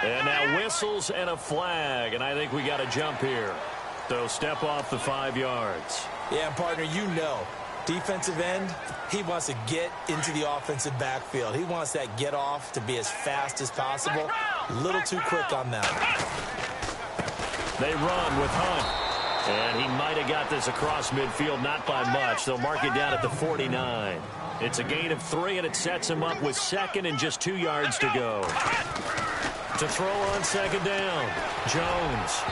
And now whistles and a flag, and I think we got a jump here. So step off the 5 yards. Yeah, and partner, you know, defensive end, he wants to get into the offensive backfield. He wants that get off to be as fast as possible. A little too quick on that. They run with Hunt. And he might have got this across midfield, not by much. They'll mark it down at the 49. It's a gain of 3, and it sets him up with second and just 2 yards to go. To throw on second down, Jones.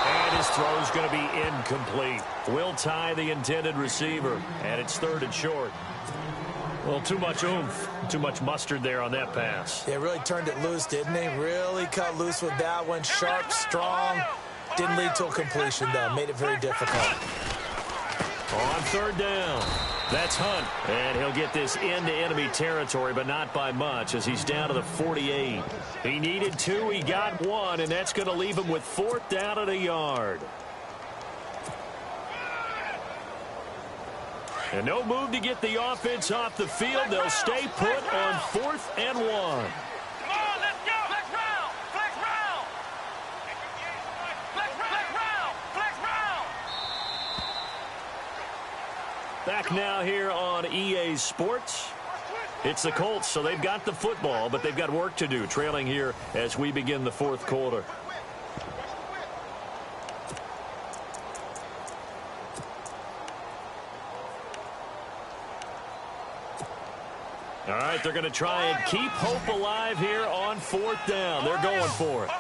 And his throw's going to be incomplete. Will tie the intended receiver, and it's 3rd and short. Well, too much oomph, too much mustard there on that pass. They really turned it loose, didn't they? Really cut loose with that one. Sharp, strong. Didn't lead to a completion, though. Made it very difficult. On 3rd down, that's Hunt. And he'll get this into enemy territory, but not by much, as he's down to the 48. He needed 2, he got 1, and that's going to leave him with 4th down at a yard. And no move to get the offense off the field. They'll stay put on 4th and 1. Back now here on EA Sports. It's the Colts, so they've got the football, but they've got work to do, trailing here as we begin the 4th quarter. All right, they're going to try and keep hope alive here on 4th down. They're going for it.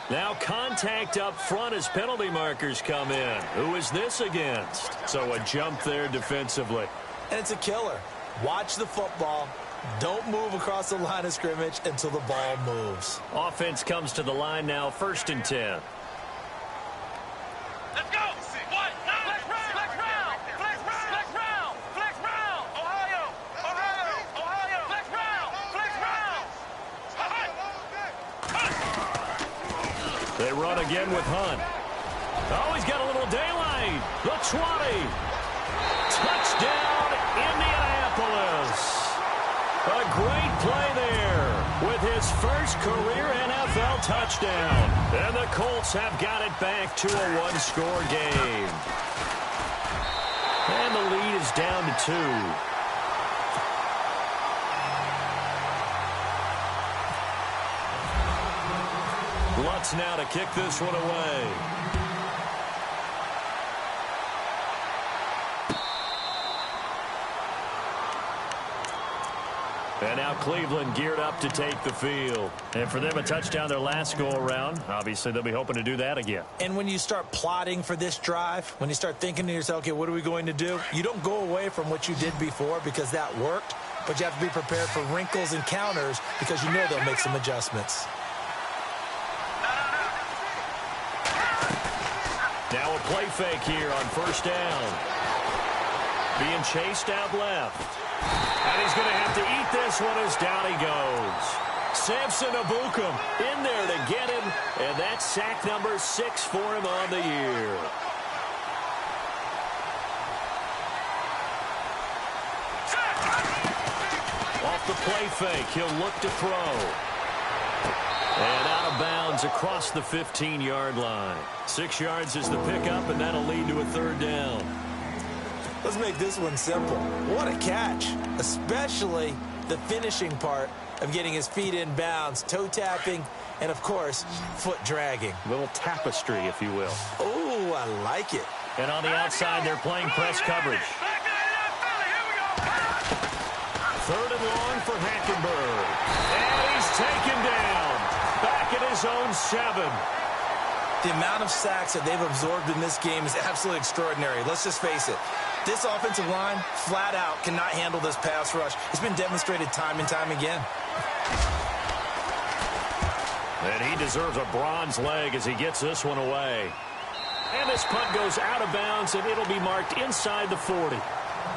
Now contact up front as penalty markers come in. Who is this against? So a jump there defensively. And it's a killer. Watch the football. Don't move across the line of scrimmage until the ball moves. Offense comes to the line now, 1st and 10. Let's go. What? Flex round. Flex round. Flex round. Ohio. Flex round. They run again with Hunt. Oh, he's got a little daylight. The 20. Touchdown, Indianapolis. A great play there with his first career NFL touchdown. And the Colts have got it back to a 1-score game. And the lead is down to 2. Lutz now to kick this one away. And now Cleveland geared up to take the field. And for them, a touchdown their last go-around. Obviously, they'll be hoping to do that again. And when you start plotting for this drive, when you start thinking to yourself, okay, what are we going to do? You don't go away from what you did before because that worked, but you have to be prepared for wrinkles and counters because you know they'll make some adjustments. Now a play fake here on 1st down. Being chased out left. And he's going to have to eat this one as down he goes. Samson Abukum in there to get him. And that's sack number 6 for him on the year. Off the play fake, he'll look to throw. And out of bounds across the 15-yard line. 6 yards is the pickup, and that'll lead to a 3rd down. Let's make this one simple. What a catch, especially the finishing part of getting his feet in bounds, toe tapping, and, of course, foot dragging. A little tapestry, if you will. Oh, I like it. And on the outside, they're playing press coverage. 3rd and long for Hackenberg. And he's taken down. Back at his own 7. The amount of sacks that they've absorbed in this game is absolutely extraordinary. Let's just face it. This offensive line, flat out, cannot handle this pass rush. It's been demonstrated time and time again. And he deserves a bronze leg as he gets this one away. And this punt goes out of bounds, and it'll be marked inside the 40.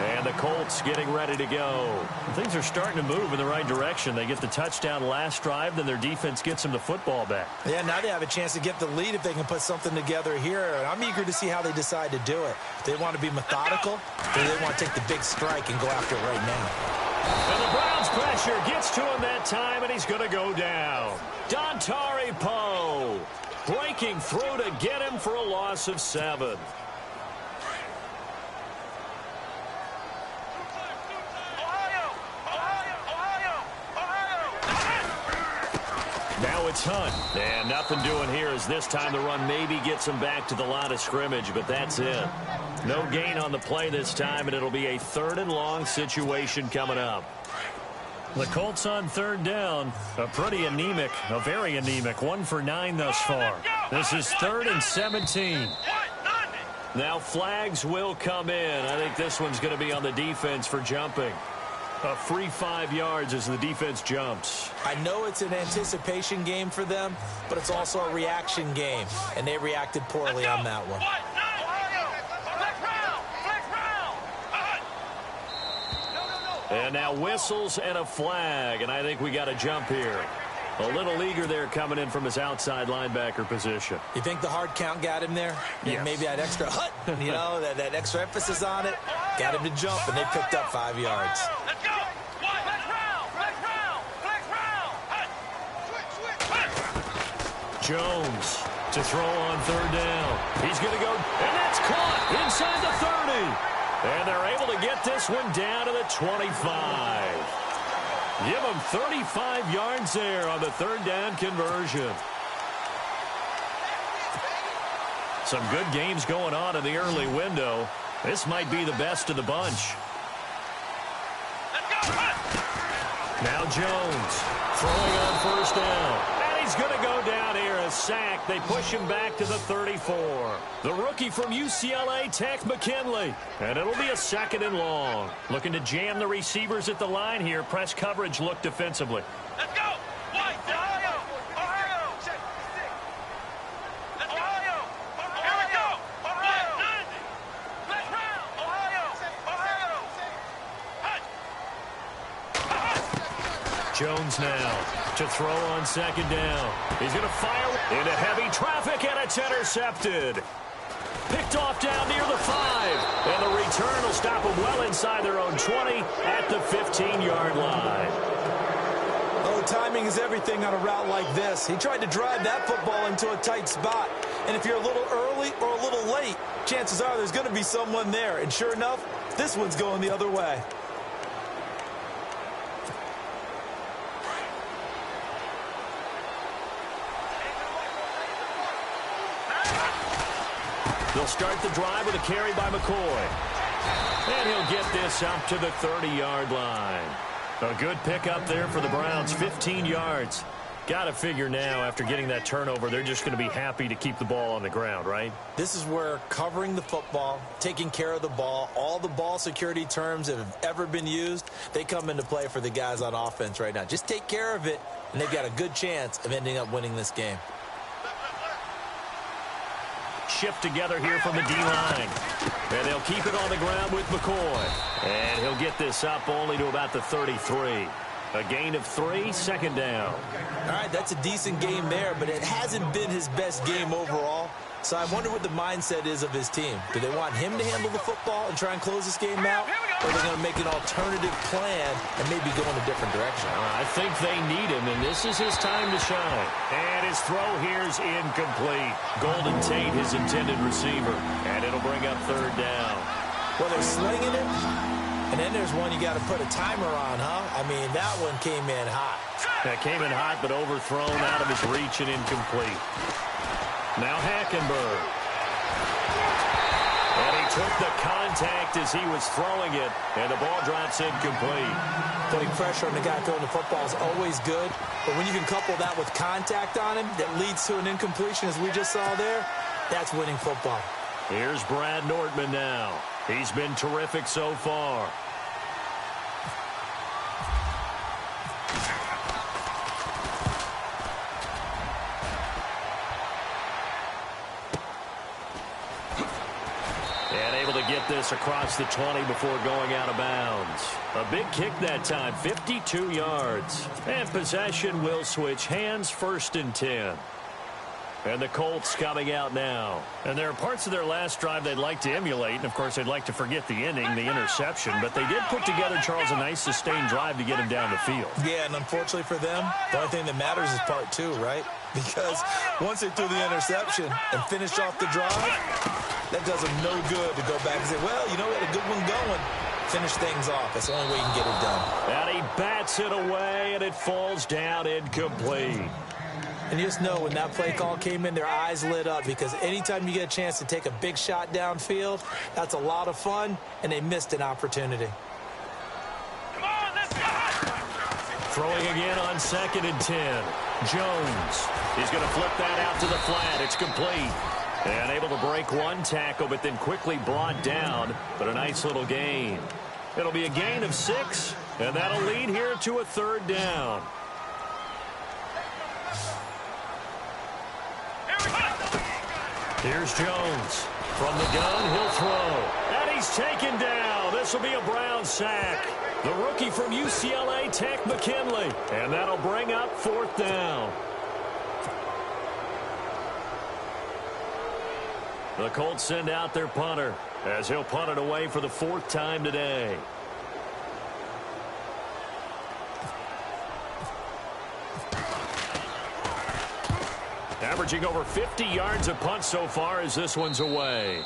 And the Colts getting ready to go. Things are starting to move in the right direction. They get the touchdown last drive, then their defense gets them the football back. Yeah, now they have a chance to get the lead if they can put something together here. And I'm eager to see how they decide to do it. They want to be methodical, or they want to take the big strike and go after it right now. And the Browns pressure gets to him that time, and he's going to go down. Dontari Poe breaking through to get him for a loss of 7. Now it's Hunt. And nothing doing here as this time the run maybe gets him back to the line of scrimmage, but that's it. No gain on the play this time, and it'll be a 3rd and long situation coming up. The Colts on 3rd down. A very anemic 1 for 9 thus far. This is 3rd and 17. Now flags will come in. I think this one's going to be on the defense for jumping. A free 5 yards as the defense jumps. I know it's an anticipation game for them, but it's also a reaction game, and they reacted poorly on that one. And now whistles and a flag, and I think we got a jump here. A little eager there coming in from his outside linebacker position. You think the hard count got him there? Yes. Maybe that extra hut, that extra emphasis on it, got him to jump, and they picked up 5 yards. Let's go! Flex round! Jones to throw on 3rd down. He's going to go, and that's caught inside the 30. And they're able to get this one down to the 25. Give them 35 yards there on the 3rd down conversion. Some good games going on in the early window. This might be the best of the bunch. Now Jones throwing on 1st down. And he's going to go down here, a sack. They push him back to the 34. The rookie from UCLA, Tech McKinley. And it'll be a 2nd and long. Looking to jam the receivers at the line here. Press coverage look defensively. Let's go! Ohio! Ohio! Let's go! Ohio! Here we go! Ohio! Let's round! Ohio! Jones now to throw on 2nd down. He's going to fire into heavy traffic, and it's intercepted. Picked off down near the 5. And the return will stop them well inside their own 20 at the 15-yard line. Oh, timing is everything on a route like this. He tried to drive that football into a tight spot. And if you're a little early or a little late, chances are there's going to be someone there. And sure enough, this one's going the other way. They'll start the drive with a carry by McCoy. And he'll get this up to the 30-yard line. A good pickup there for the Browns, 15 yards. Got to figure now, after getting that turnover, they're just going to be happy to keep the ball on the ground, right? This is where covering the football, taking care of the ball, all the ball security terms that have ever been used, they come into play for the guys on offense right now. Just take care of it, and they've got a good chance of ending up winning this game. Shift together here from the D-line. And they'll keep it on the ground with McCoy. And he'll get this up only to about the 33. A gain of 3, 2nd down. All right, that's a decent game there, but it hasn't been his best game overall. So I wonder what the mindset is of his team. Do they want him to handle the football and try and close this game out? Or are they going to make an alternative plan and maybe go in a different direction? I think they need him, and this is his time to shine. And his throw here's incomplete. Golden Tate, his intended receiver. And it'll bring up 3rd down. Well, they're slinging it. And then there's one you got to put a timer on, huh? I mean, that one came in hot. That came in hot, but overthrown out of his reach and incomplete. Now Hackenberg. And he took the contact as he was throwing it, and the ball drops incomplete. Putting pressure on the guy throwing the football is always good, but when you can couple that with contact on him that leads to an incompletion, as we just saw there, that's winning football. Here's Brad Nortman now. He's been terrific so far. get this across the 20 before going out of bounds. A big kick that time, 52 yards. And possession will switch hands, 1st and 10. And the Colts coming out now. And there are parts of their last drive they'd like to emulate. And, of course, they'd like to forget the ending, the interception. But they did put together, Charles, a nice sustained drive to get him down the field. Yeah, and unfortunately for them, the only thing that matters is part 2, right? Because once they threw the interception and finished off the drive, that does them no good to go back and say, well, you know, we had a good one going. Finish things off. That's the only way you can get it done. And he bats it away, and it falls down incomplete. And you just know when that play call came in, their eyes lit up because anytime you get a chance to take a big shot downfield, that's a lot of fun, and they missed an opportunity. Come on, let's go! Throwing again on 2nd and 10. Jones. He's going to flip that out to the flat. It's complete. And able to break one tackle, but then quickly brought down. But a nice little gain. It'll be a gain of 6, and that'll lead here to a 3rd down. Here's Jones. From the gun, he'll throw. And he's taken down. This will be a Brown sack. The rookie from UCLA, Tech McKinley. And that'll bring up 4th down. The Colts send out their punter as he'll punt it away for the 4th time today. Averaging over 50 yards a punt so far as this one's away.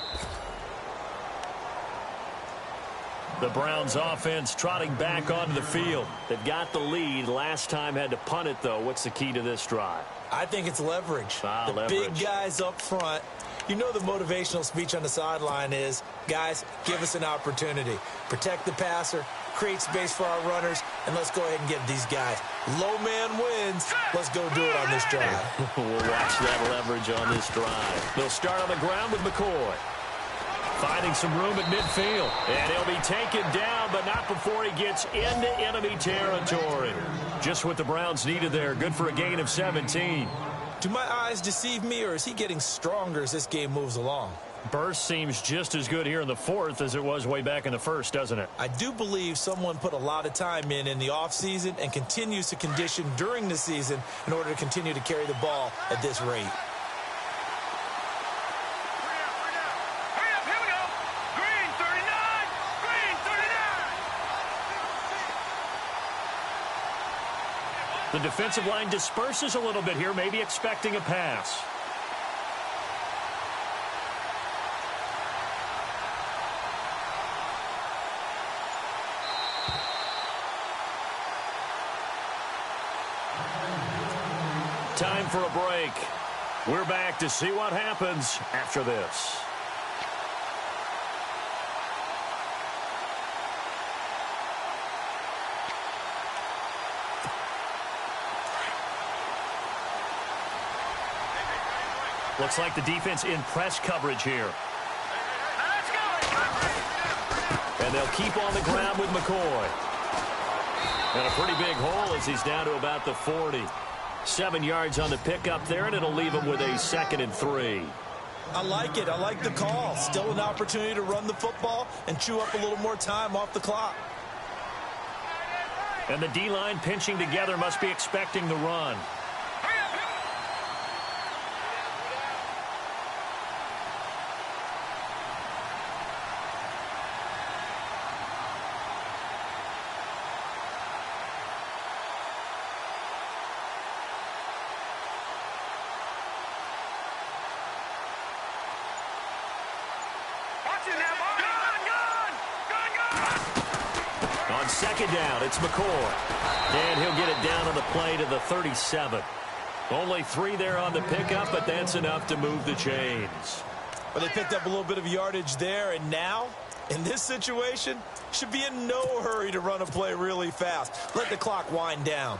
The Browns offense trotting back onto the field. They've got the lead. Last time had to punt it, though. What's the key to this drive? I think it's leverage. Leverage. Big guys up front. You know the motivational speech on the sideline is, guys, give us an opportunity. Protect the passer, create space for our runners, and let's go ahead and get these guys. Low man wins. Let's go do it on this drive. We'll watch that leverage on this drive. They'll start on the ground with McCoy. Finding some room at midfield. And he'll be taken down, but not before he gets into enemy territory. Just what the Browns needed there. Good for a gain of 17. Do my eyes deceive me, or is he getting stronger as this game moves along? Burst seems just as good here in the 4th as it was way back in the 1st, doesn't it? I do believe someone put a lot of time in the offseason and continues to condition during the season in order to continue to carry the ball at this rate. The defensive line disperses a little bit here, maybe expecting a pass. Time for a break. We're back to see what happens after this. Looks like the defense in press coverage here. And they'll keep on the ground with McCoy. And a pretty big hole as he's down to about the 40. 7 yards on the pickup there, and it'll leave him with a 2nd and 3. I like it. I like the call. Still an opportunity to run the football and chew up a little more time off the clock. And the D-line pinching together must be expecting the run. On 2nd down, it's McCoy. And he'll get it down on the play to the 37. Only 3 there on the pickup, but that's enough to move the chains. Well, they picked up a little bit of yardage there, and now, in this situation, should be in no hurry to run a play really fast. Let the clock wind down.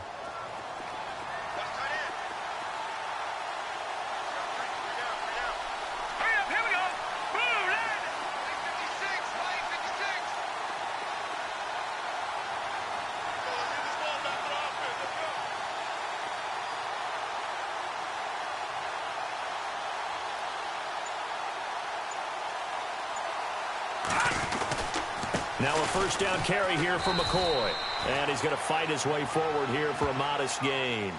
Now a first down carry here for McCoy. And he's going to fight his way forward here for a modest gain.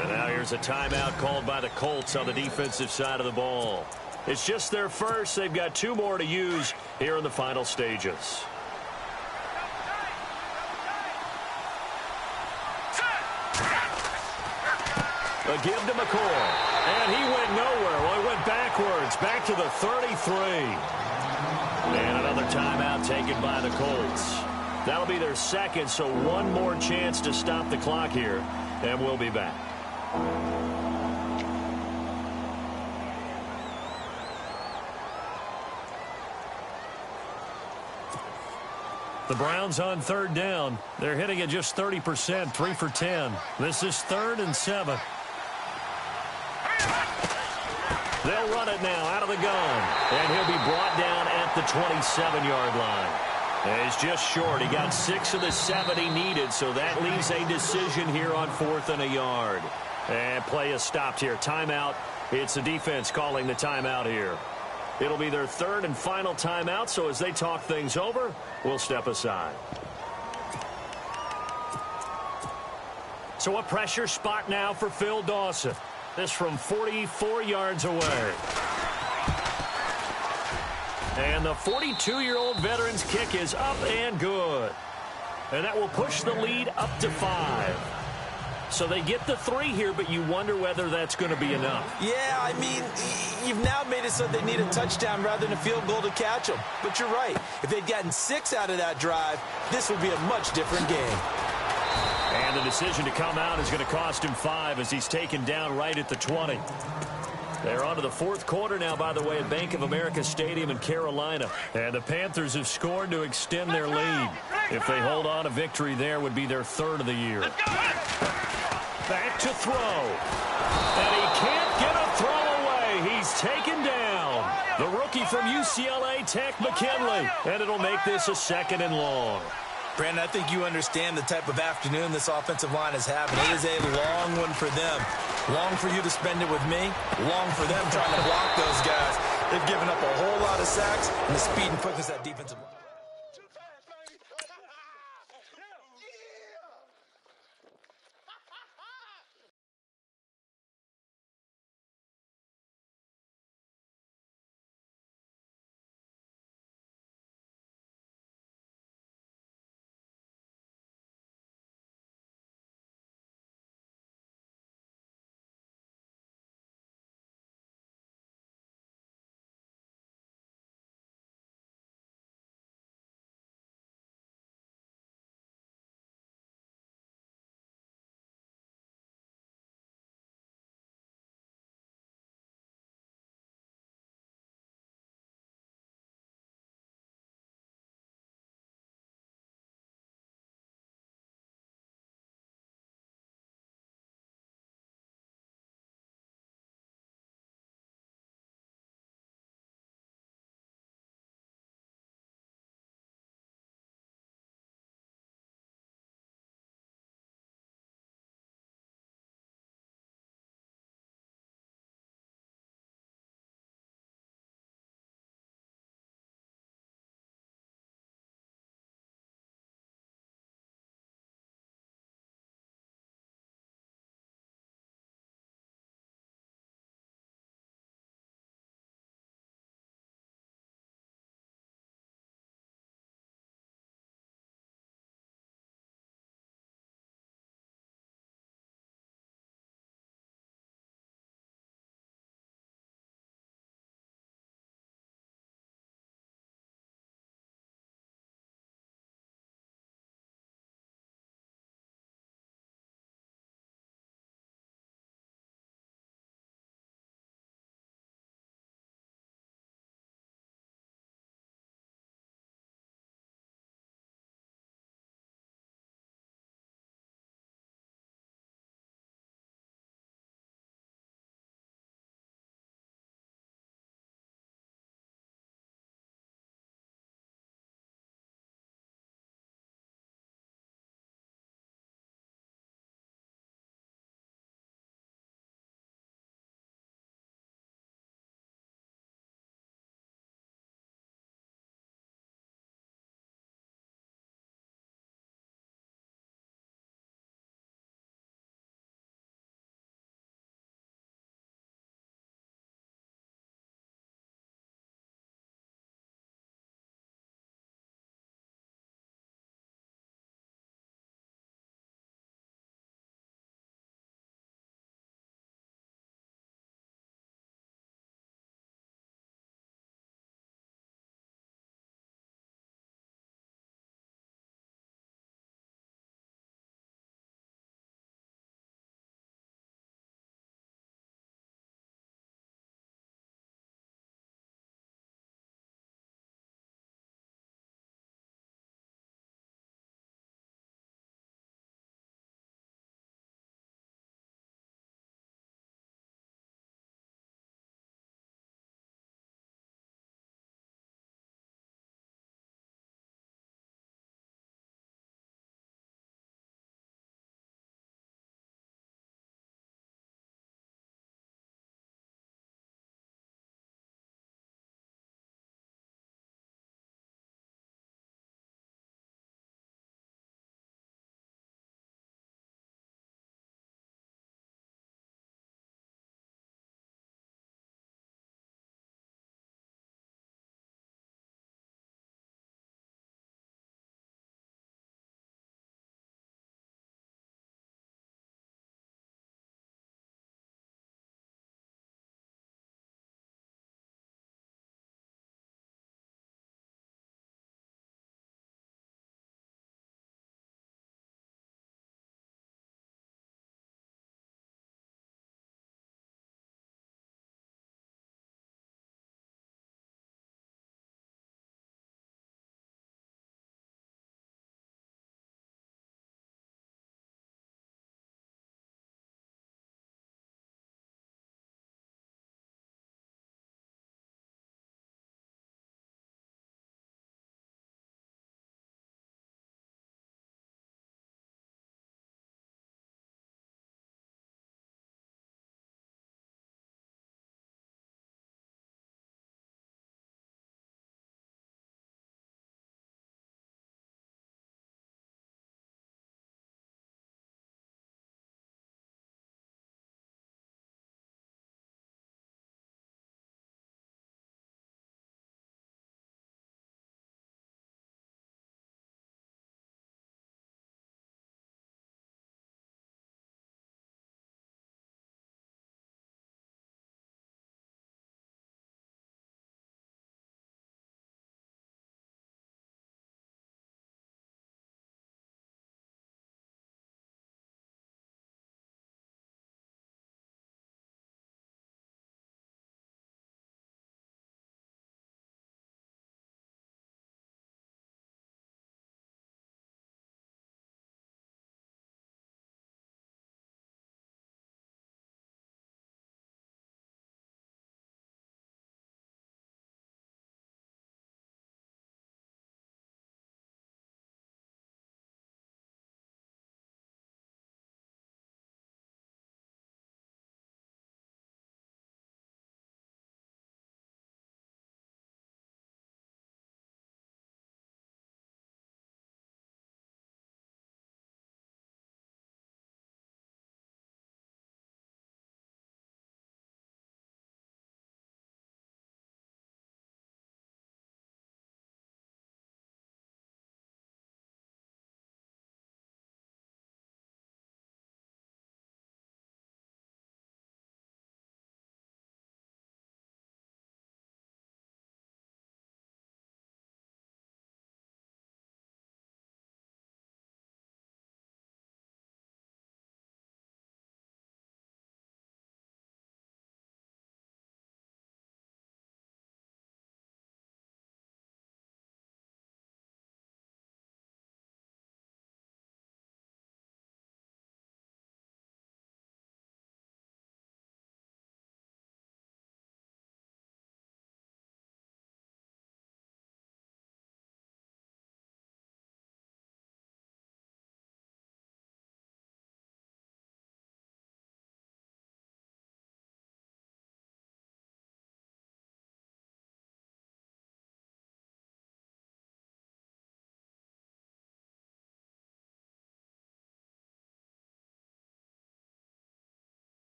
And now here's a timeout called by the Colts on the defensive side of the ball. It's just their first. They've got 2 more to use here in the final stages. A give to McCoy. And he went nowhere. Well, he went backwards. Back to the 33. And another timeout taken by the Colts. That'll be their second, so 1 more chance to stop the clock here. And we'll be back. The Browns on 3rd down. They're hitting at just 30%, 3 for 10. This is 3rd and 7. They'll run it now out of the gun. And he'll be brought down at the 27-yard line. And he's just short. He got 6 of the 7 he needed, so that leaves a decision here on 4th and a yard. And play is stopped here. Timeout. It's the defense calling the timeout here. It'll be their 3rd and final timeout, so as they talk things over, we'll step aside. So a pressure spot now for Phil Dawson. This from 44 yards away. And the 42-year-old veteran's kick is up and good. And that will push the lead up to 5. So they get the 3 here, but you wonder whether that's going to be enough. Yeah, I mean, you've now made it so they need a touchdown rather than a field goal to catch them. But you're right. If they'd gotten 6 out of that drive, this would be a much different game. And the decision to come out is going to cost him 5 as he's taken down right at the 20. They're on to the 4th quarter now, by the way, at Bank of America Stadium in Carolina. And the Panthers have scored to extend their lead. If they hold on, a victory there would be their 3rd of the year. Back to throw. And he can't get a throw away. He's taken down. The rookie from UCLA, Tech McKinley. And it'll make this a 2nd and long. Brandon, I think you understand the type of afternoon this offensive line is having. It is a long one for them. Long for you to spend it with me. Long for them trying to block those guys. They've given up a whole lot of sacks and the speed and quickness of that defensive line.